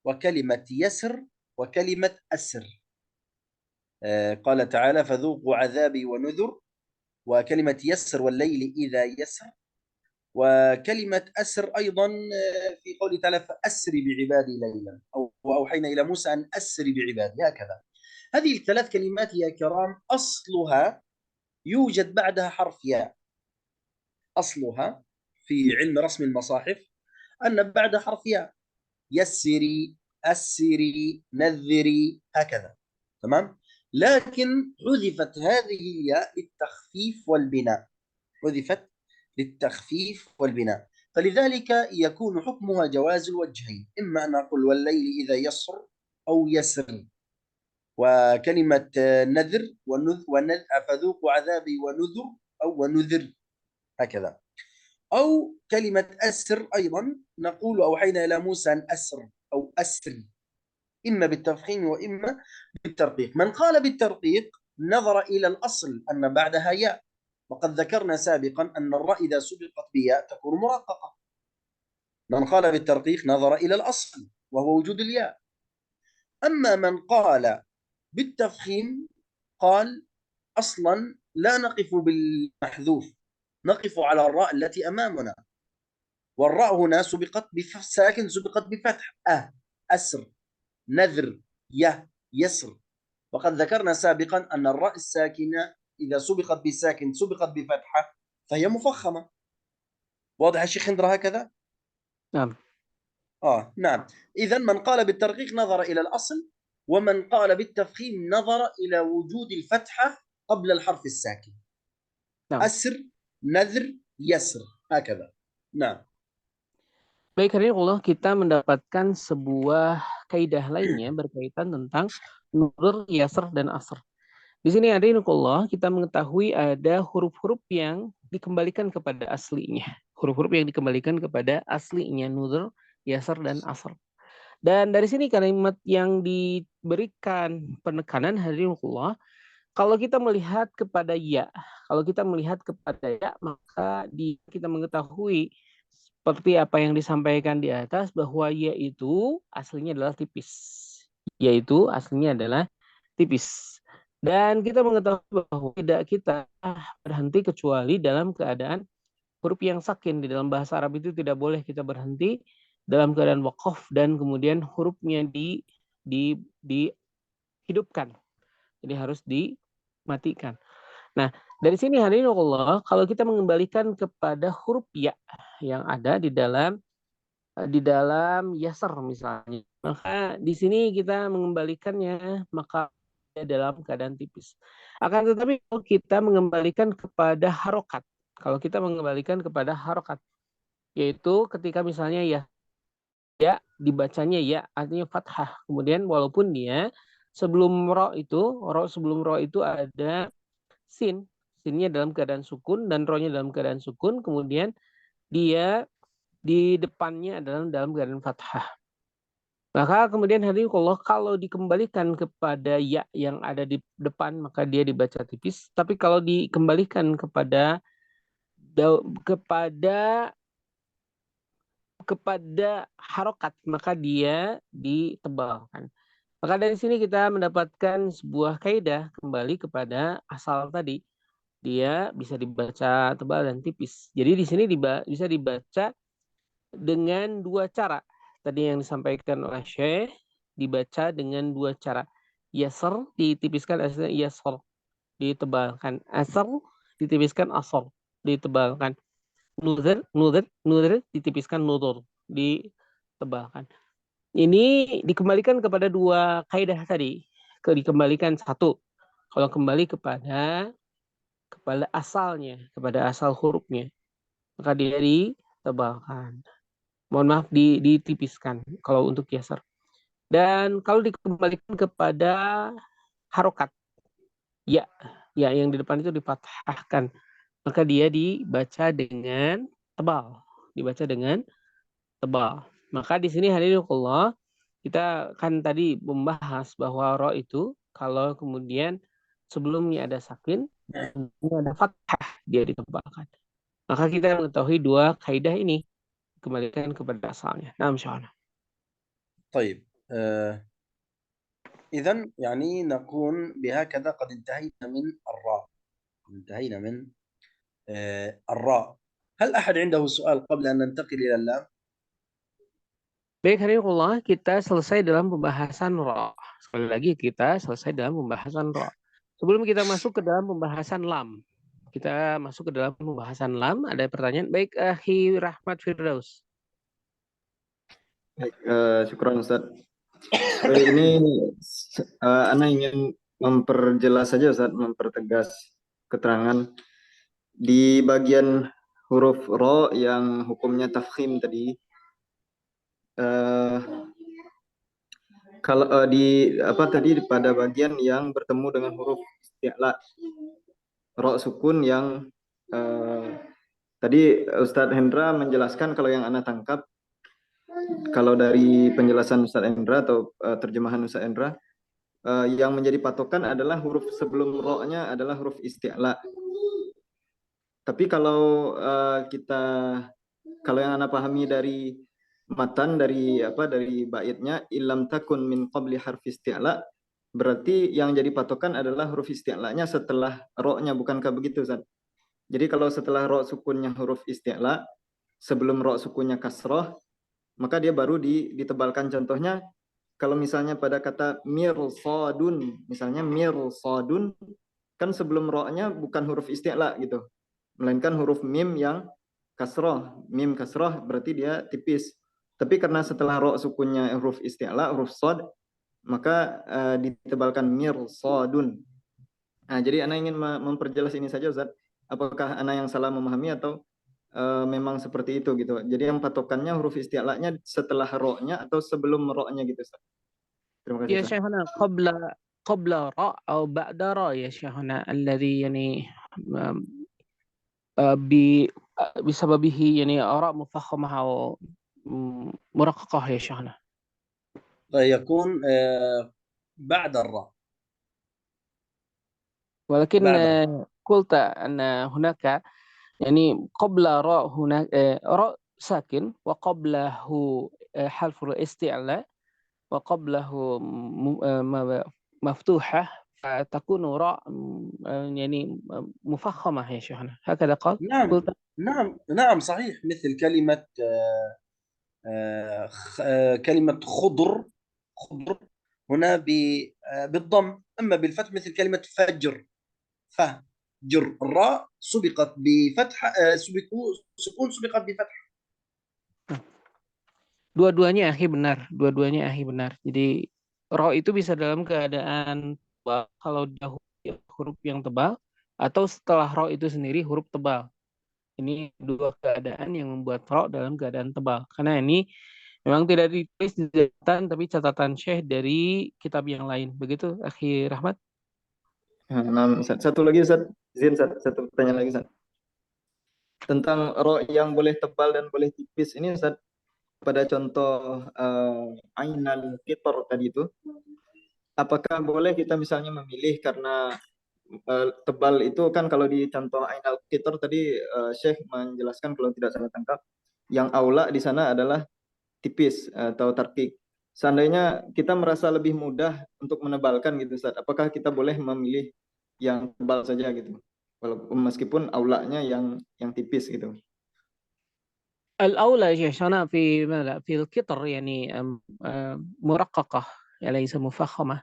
وكلمة يسر وكلمة أسر. قال تعالى فذوقوا عذابي ونذر، وكلمة يسر والليل إذا يسر، وكلمة أسر أيضا في قوله تعالى فأسر بعبادي ليلا، أو أوحينا إلى موسى أن أسر بعبادي، هكذا. هذه الثلاث كلمات يا كرام أصلها يوجد بعدها حرف ياء، أصلها في علم رسم المصاحف أن بعد حرف ياء، يسري أسري نذري هكذا، تمام. لكن حذفت هذه الياء للتخفيف والبناء، حذفت للتخفيف والبناء، فلذلك يكون حكمها جواز الوجهين، إما أن نقول والليل إذا يسر أو يسر. وكلمة نذر فذوقوا عذابي ونذر أو ونذر هكذا. أو كلمة أسر أيضا نقول أوحينا إلى موسى أن أسر أو أسر، إما بالتفخيم وإما بالترقيق. من قال بالترقيق نظر إلى الأصل أن بعدها ياء، وقد ذكرنا سابقا أن الراء إذا سبقت بياء تكون مرققة. من قال بالترقيق نظر إلى الأصل وهو وجود الياء. أما من قال بالتفخيم قال أصلا لا نقف بالمحذوف، نقف على الراء التي أمامنا، والراء هنا سبقت بساكن سبقت بفتح أسر نذر يسر. وقد ذكرنا سابقا أن الراء الساكنة إذا سبقت بساكن سبقت بفتحة فهي مفخمة. واضح يا شيخ هندرة هكذا؟ نعم. نعم. إذا من قال بالترقيق نظر إلى الأصل، ومن قال بالتفخيم نظر إلى وجود الفتحة قبل الحرف الساكن. نعم. أسر نذر يسر هكذا. نعم. Baik, hari ini kita mendapatkan sebuah kaidah lainnya berkaitan tentang nuzur, yasr, dan asr. Di sini ada Allah, kita mengetahui ada huruf-huruf yang dikembalikan kepada aslinya. Huruf-huruf yang dikembalikan kepada aslinya, nuzur, yasr, dan asr. Dan dari sini kalimat yang diberikan penekanan hari ini Allah, kalau kita melihat kepada ya, maka kita mengetahui seperti apa yang disampaikan di atas bahwa ya itu aslinya adalah tipis. Yaitu aslinya adalah tipis. Dan kita mengetahui bahwa tidak kita berhenti kecuali dalam keadaan huruf yang sakin. Di dalam bahasa Arab itu tidak boleh kita berhenti dalam keadaan waqaf dan kemudian hurufnya dihidupkan. Jadi harus dimatikan. Nah, dari sini hari ini Allah, kalau kita mengembalikan kepada huruf ya yang ada di dalam yasr misalnya, maka di sini kita mengembalikannya maka dalam keadaan tipis. Akan tetapi kalau kita mengembalikan kepada harokat, yaitu ketika misalnya ya dibacanya ya artinya fathah, kemudian walaupun dia sebelum ro itu ada sinnya dalam keadaan sukun dan ro-nya dalam keadaan sukun, kemudian dia di depannya adalah dalam keadaan fathah. Maka kemudian hari Allah kalau dikembalikan kepada ya yang ada di depan maka dia dibaca tipis, tapi kalau dikembalikan kepada harokat maka dia ditebalkan. Maka dari sini kita mendapatkan sebuah kaidah kembali kepada asal tadi. Dia bisa dibaca tebal dan tipis. Jadi di sini bisa dibaca dengan dua cara. Tadi yang disampaikan oleh Syekh dibaca dengan dua cara. Yasr ditipiskan asal yasr, ditebalkan. Asr ditipiskan asr, ditebalkan. Nudhr ditipiskan nudur, ditebalkan. Ini dikembalikan kepada dua kaidah tadi. Dikembalikan satu, kalau kembali kepada asalnya, kepada asal hurufnya, maka dia ditebalkan. Mohon maaf, ditipiskan kalau untuk yasr. Dan kalau dikembalikan kepada harokat, ya yang di depan itu difathahkan, maka dia dibaca dengan tebal. Maka di sini hari ini Allah, kita kan tadi membahas bahwa ro itu kalau kemudian sebelumnya ada sakin, ada fathah, dia ditebalkan. Maka kita mengetahui dua kaidah ini kembalikan kepada asalnya. Nah, insyaallah. طيب إذن يعني نكون بهكذا قد انتهينا من الراء. الراء. هل أحد عنده سؤال قبل أن ننتقل إلى اللام؟ Baik, hari ini Allah, kita selesai dalam pembahasan ra. Sekali lagi kita selesai dalam pembahasan ra. Sebelum kita masuk ke dalam pembahasan lam, ada pertanyaan. Baik, Akhi Rahmat Firdaus. Baik, syukran Ustaz. Ini Ana ingin memperjelas saja Ustaz, mempertegas keterangan di bagian huruf ro yang hukumnya tafkhim tadi. Kalau tadi pada bagian yang bertemu dengan huruf isti'la, ro sukun yang Tadi Ustadz Hendra menjelaskan, kalau yang Ana tangkap, kalau dari penjelasan Ustadz Hendra atau terjemahan Ustadz Hendra, yang menjadi patokan adalah huruf sebelum ro-nya adalah huruf isti'la. Tapi kalau kalau yang Ana pahami dari matan, dari baitnya, ilam takun min qabli harfi isti'la, berarti yang jadi patokan adalah huruf isti'lanya setelah ro-nya, bukankah begitu, Ustaz? Jadi kalau setelah ro sukunnya huruf isti'la, sebelum ro sukunnya kasroh, maka dia baru ditebalkan. Contohnya, kalau misalnya pada kata mirsodun, misalnya mirsodun, kan sebelum ro-nya bukan huruf isti'la gitu, melainkan huruf mim yang kasroh. Mim kasroh berarti dia tipis. Tapi karena setelah ro sukunnya huruf isti'la, huruf sod, maka ditebalkan mirsodun. Nah, jadi Ana ingin memperjelas ini saja, Ustaz. Apakah Ana yang salah memahami atau memang seperti itu gitu. Jadi yang patokannya huruf isti'lanya setelah ro-nya atau sebelum ro-nya gitu, Ustaz. Terima kasih, يا Ustaz. شيخنا قبل راء أو بعد راء يا شيخنا الذي يعني بسببه يعني راء مفخمة أو مرققة يا شيخنا. يكون بعد الراء. ولكن بعد قلت أن هناك يعني قبل راء هناك راء ساكن وقبله حرف الاستعلاء وقبله مفتوحة فتكون راء يعني مفخمة يا شيخنا، هكذا قال. نعم قلت نعم صحيح، مثل كلمة كلمة خضر هنا بالضم، أما بالفتح مثل كلمة فجر، فجر الراء سبقت بفتح سكون سبقت بفتح. Dua-duanya akhi benar. Jadi ro itu bisa dalam keadaan tebal kalau dahulu huruf yang tebal, atau setelah ro itu sendiri huruf tebal. Ini dua keadaan yang membuat ro dalam keadaan tebal. Karena ini memang tidak ditulis di catatan, tapi catatan syekh dari kitab yang lain. Begitu, akhi Rahmat? Nah, satu lagi, Ustaz. Izin, satu pertanyaan lagi, Ustaz. Tentang ro yang boleh tebal dan boleh tipis ini, Ustaz, pada contoh ainal kitor tadi itu, apakah boleh kita misalnya memilih karena tebal itu kan, kalau di contoh ainal kitor tadi Syekh menjelaskan, kalau tidak salah tangkap, yang aula di sana adalah tipis atau tarkik. Seandainya kita merasa lebih mudah untuk menebalkan gitu, Ustaz, apakah kita boleh memilih yang tebal saja gitu, walaupun meskipun aulanya yang tipis gitu? الأولى يا شيخنا في ماذا؟ في الكتر يعني مرققة ليس مفخمة.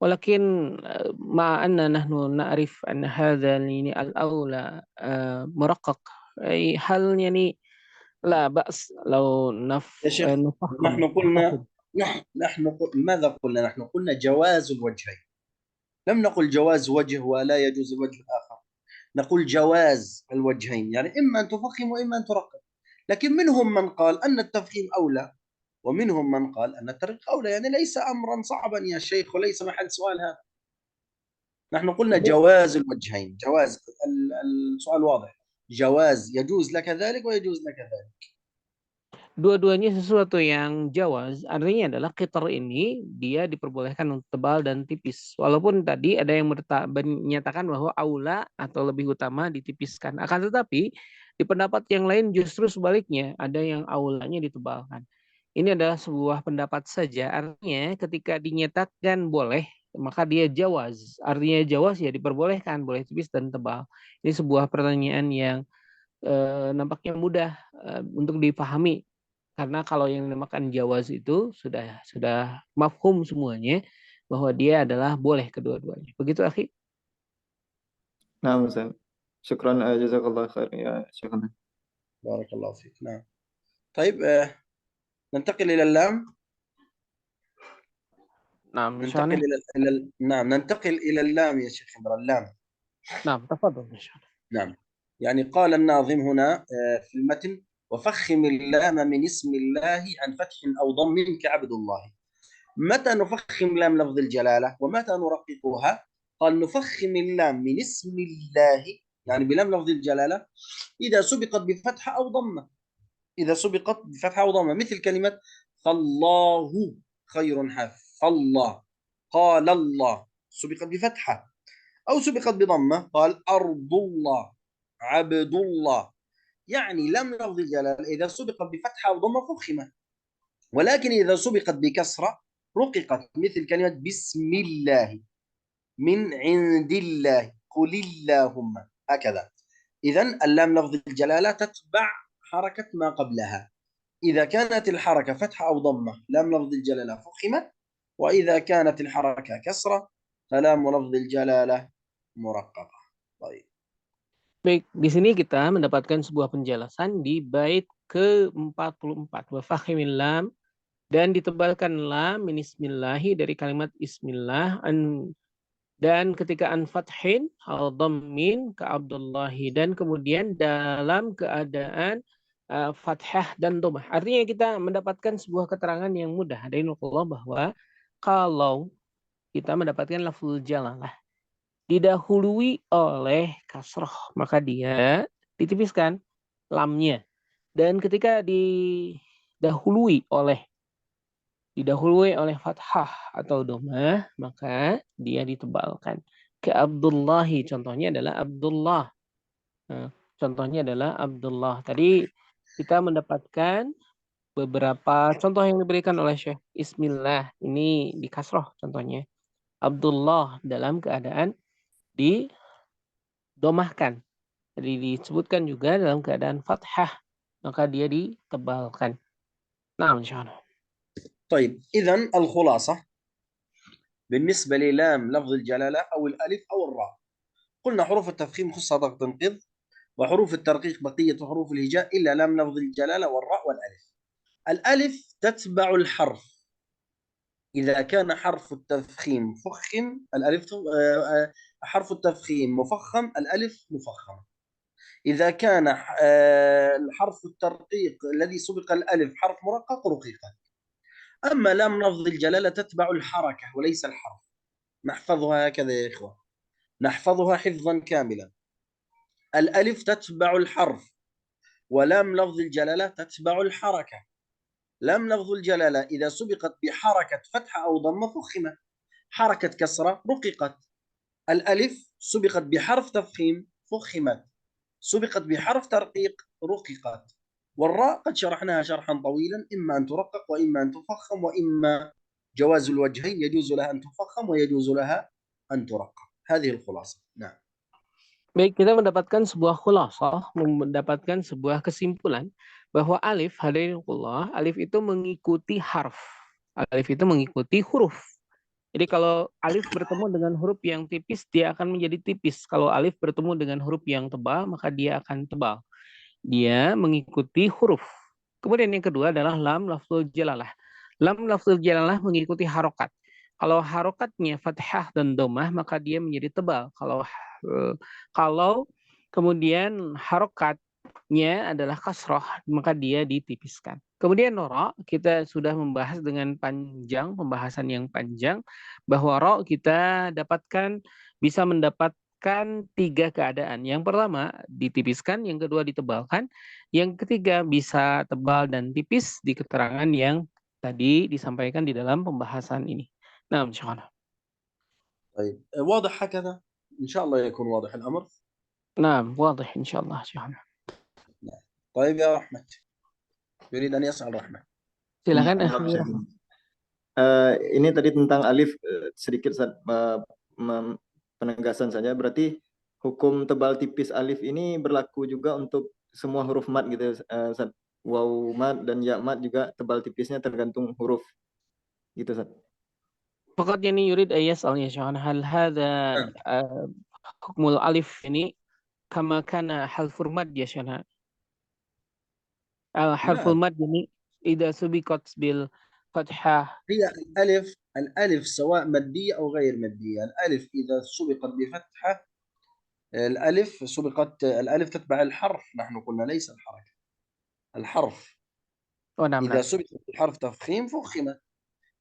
ولكن مع أن نحن نعرف أن هذا يعني الأولى مرقق، أي هل يعني لا بأس لو يا شيخ، نفخم. نحن قلنا ماذا قلنا؟ نحن قلنا جواز الوجهين، لم نقل جواز وجه ولا يجوز الوجه الآخر، نقول جواز الوجهين، يعني إما أن تفخم وإما أن ترقق. لكن منهم من قال أن التفخيم أولى ومنهم من قال أن الترقيق أولى، يعني ليس أمرا صعبا يا شيخ وليس محل سؤال هذا. نحن قلنا جواز الوجهين، جواز السؤال واضح، جواز يجوز لك ذلك ويجوز لك ذلك. Dua-duanya sesuatu yang jawaz, artinya adalah kitar ini dia diperbolehkan untuk tebal dan tipis. Walaupun tadi ada yang menyatakan bahwa aula atau lebih utama ditipiskan. Akan tetapi di pendapat yang lain justru sebaliknya, ada yang aulanya ditebalkan. Ini adalah sebuah pendapat saja, artinya ketika dinyatakan boleh, maka dia jawaz. Artinya jawaz ya diperbolehkan, boleh tipis dan tebal. Ini sebuah pertanyaan yang nampaknya mudah untuk dipahami. Karena kalau yang dinamakan jawaz itu sudah mafhum semuanya bahwa dia adalah boleh kedua-duanya. Begitu, akhi? Nah, Ustaz. Syukran, jazakallah khair ya Syekhana. بارك الله فيك. نعم. طيب ننتقل إلى اللام. نعم ننتقل إلى اللام يا شيخ عمر. اللام. نعم تفضل إن شاء الله. نعم. يعني قال الناظم هنا في المتن: وفخم اللام من اسم الله عن فتح أو ضم كعبد الله. متى نفخم لام لفظ الجلالة ومتى نرققها؟ قال نفخم اللام من اسم الله، يعني بلام لفظ الجلالة إذا سبقت بفتحة أو ضمة، إذا سبقت بفتحة أو ضمة، مثل كلمة فالله خير حافظ، فالله، قال الله سبقت بفتحة، أو سبقت بضمة قال أرض الله، عبد الله. يعني لم لفظ الجلالة إذا سبقت بفتحة أو ضمة فخمت، ولكن إذا سبقت بكسرة رققت، مثل كلمة بسم الله، من عند الله، قل اللهم، هكذا. إذن اللام لفظ الجلالة تتبع حركة ما قبلها. إذا كانت الحركة فتحة أو ضمة لام لفظ الجلالة فخمت، وإذا كانت الحركة كسرة فلام لفظ الجلالة مرققة. طيب. Baik, di sini kita mendapatkan sebuah penjelasan di bait ke-44. Wa fakhimil lam, dan ditebalkan lam min ismillahi dari kalimat ismillah, dan ketika an fathin al dhammin ka Abdullahi, dan kemudian dalam keadaan fathah dan dhammah. Artinya kita mendapatkan sebuah keterangan yang mudah dari Allah bahwa kalau kita mendapatkan lafzul jalalah didahului oleh kasroh, maka dia ditipiskan lamnya. Dan ketika didahului oleh fathah atau domah, maka dia ditebalkan. Ke Abdullahi, contohnya adalah Abdullah. Nah, contohnya adalah Abdullah. Tadi kita mendapatkan beberapa contoh yang diberikan oleh Syekh. Ismillah, ini di kasroh contohnya. Abdullah dalam keadaan didomahkan. Jadi disebutkan juga dalam keadaan fathah, maka dia ditebalkan. Nah, insyaallah. طيب، إذن الخلاصة بالنسبة للام لفظ الجلالة أو الألف أو الراء، قلنا حروف التفخيم خصها ضغط انقض، وحروف الترقيق بقية حروف الهجاء إلا لام لفظ الجلالة والراء والألف. الألف تتبع الحرف، إذا كان حرف التفخيم فخم الألف، حرف التفخيم مفخم الألف مفخمة. إذا كان الحرف الترقيق الذي سبق الألف حرف مرقق رقيقا. أما لام لفظ الجلالة تتبع الحركة وليس الحرف. نحفظها هكذا يا إخوة، نحفظها حفظا كاملا. الألف تتبع الحرف، ولام لفظ الجلالة تتبع الحركة. لام لفظ الجلالة إذا سبقت بحركة فتحة أو ضمة فخمت، حركة كسرة رققت. الألف سبقت بحرف تفخيم فخمت، سبقت بحرف ترقيق رققت. والراء قد شرحناها شرحا طويلا، إما أن ترقق وإما أن تفخم، وإما جواز الوجهين، يجوز لها أن تفخم ويجوز لها أن ترقق. هذه الخلاصة. نعم. Baik, kita mendapatkan sebuah khulasah, mendapatkan sebuah kesimpulan bahwa alif, hadirinullah, alif itu mengikuti harf. Alif itu mengikuti huruf. Jadi kalau alif bertemu dengan huruf yang tipis, dia akan menjadi tipis. Kalau alif bertemu dengan huruf yang tebal, maka dia akan tebal. Dia mengikuti huruf. Kemudian yang kedua adalah lam lafzul jalalah. Lam lafzul jalalah mengikuti harokat. Kalau harokatnya fathah dan domah, maka dia menjadi tebal. Kalau kemudian harokatnya adalah kasroh, maka dia ditipiskan. Kemudian ra, kita sudah membahas dengan panjang, pembahasan yang panjang, bahwa ra kita dapatkan bisa mendapatkan 3 keadaan. Yang pertama ditipiskan, yang kedua ditebalkan, yang ketiga bisa tebal dan tipis di keterangan yang tadi disampaikan di dalam pembahasan ini. Nah, insyaallah. طيب، واضح هكذا؟ إن شاء الله يكون واضح الأمر. نعم واضح إن شاء الله شيخنا. طيب يا رحمة، يريد أن يسأل رحمة. Silakan Maaf, Akhi Syekh. Rahmat. Ini tadi tentang alif, sedikit penegasan saja. Berarti hukum tebal tipis alif ini berlaku juga untuk semua huruf mat gitu, Ustaz. Waw mat dan ya mat juga tebal tipisnya tergantung huruf gitu, Ustaz. فقط يعني يريد أن يسأل يا شيخنا هل هذا حكم الألف يعني كما كان حرف المد يا شيخنا؟ حرف لا، المد يعني إذا سبقت بالفتحة. هي الألف سواء مادية أو غير مادية. الألف إذا سبقت بفتحة، الألف تتبع الحرف، نحن قلنا ليس الحركة، الحرف. نعم إذا نعم. سبقت بحرف تفخيم فخمت،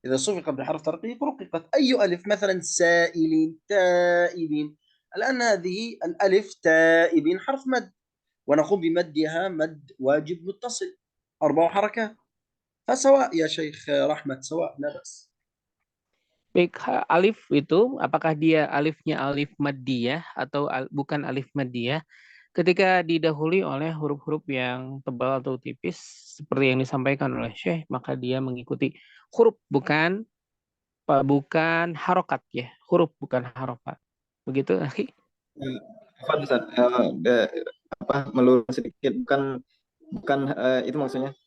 إذا سبقت بحرف ترقيق رققت. أي ألف، مثلا سائلين، تائبين، الآن هذه الألف تائبين حرف مد، ونقوم بمدها مد واجب متصل 4 حركات، فسواء يا شيخ رحمة، سواء لا بأس. Baik, alif itu apakah dia alifnya alif maddiyah atau bukan alif maddiyah? Ketika didahului oleh huruf-huruf yang tebal atau tipis seperti yang disampaikan oleh Syekh, maka dia mengikuti huruf bukan harokat ya, huruf bukan harokat. Begitu, akhi? Afwan, Ustaz. Melurus sedikit, bukan itu maksudnya.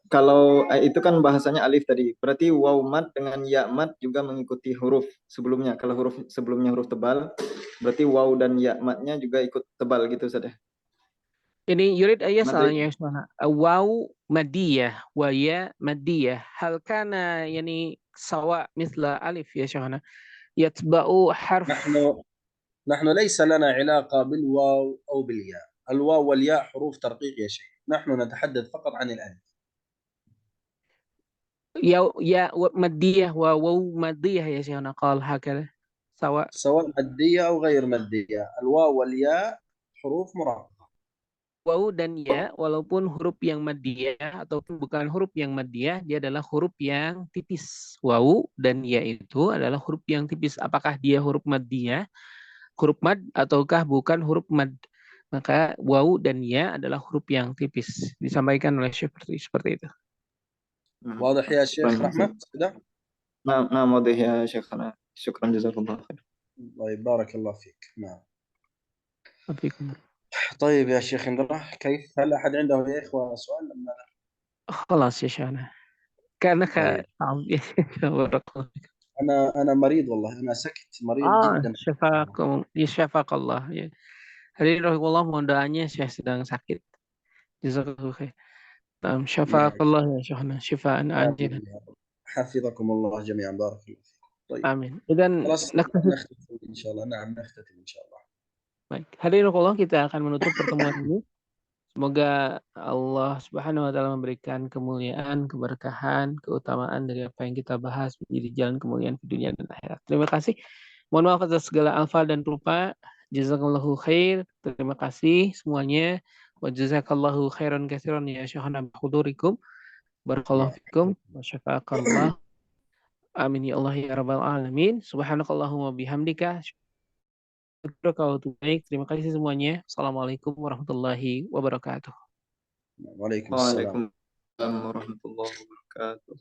Kalau itu kan bahasanya alif tadi, berarti waw mad dengan ya mad juga mengikuti huruf sebelumnya. Kalau huruf sebelumnya huruf tebal, berarti waw dan ya madnya juga ikut tebal gitu, Ustaz. Ini yurid ayat Mad- soalnya waw madiyah wa ya madiyah hal kana yani sawa misla alif ya syahana yatba'u harf. نحن ليس لنا علاقة بالواو أو بالياء، الواو والياء حروف ترقيق يا شيخ، نحن نتحدث فقط عن الألف. يا مادية وواو مادية يا شيخنا قال هكذا سواء مادية أو غير مادية، الواو والياء حروف مرققة. Waw dan ya, walaupun huruf yang madiyah ataupun bukan huruf yang madiyah, dia adalah huruf yang tipis. Waw dan ya itu adalah huruf yang tipis. Apakah dia huruf madiyah, huruf mad, ataukah bukan huruf mad? Maka waw dan ya adalah huruf yang tipis. Disampaikan oleh Syekh seperti itu. واضح يا شيخ رحمة كده؟ نعم واضح يا شيخنا، شكرا جزاك الله خير. طيب بارك الله فيك. نعم. Afikum. طيب يا شيخ اندرا، كيف؟ هل أحد عنده يا إخوة سؤال أم ماذا؟ خلاص يا شيخنا. كأنك طيب. بارك الله فيك. أنا مريض والله، أنا سكت مريض جدا. Syafaak Allah. Ya. Hadirin rahimahullah, mohon doanya, Syekh sedang sakit. Jazakallahu khair. Syafaak Allah ya Syekhna, syifaan ajilan. حفظكم الله جميعا، بارك الله فيكم. طيب. Amin. Dan نختتم إن شاء الله. نعم نختتم إن شاء الله. Baik, hadirin Allah, kita akan menutup pertemuan ini. Semoga Allah Subhanahu wa taala memberikan kemuliaan, keberkahan, keutamaan dari apa yang kita bahas menjadi jalan kemuliaan di dunia dan akhirat. Terima kasih. Mohon maaf atas segala alfa dan lupa. Jazakallahu khair. Terima kasih semuanya. Wa jazakallahu khairan katsiran ya syekhana bihudurikum. Barakallahu fikum wa syafaqallah. Amin ya Allah ya rabbal alamin. Subhanakallahumma bihamdika. Terima kasih semuanya. Assalamualaikum warahmatullahi wabarakatuh. Waalaikumsalam warahmatullahi wabarakatuh.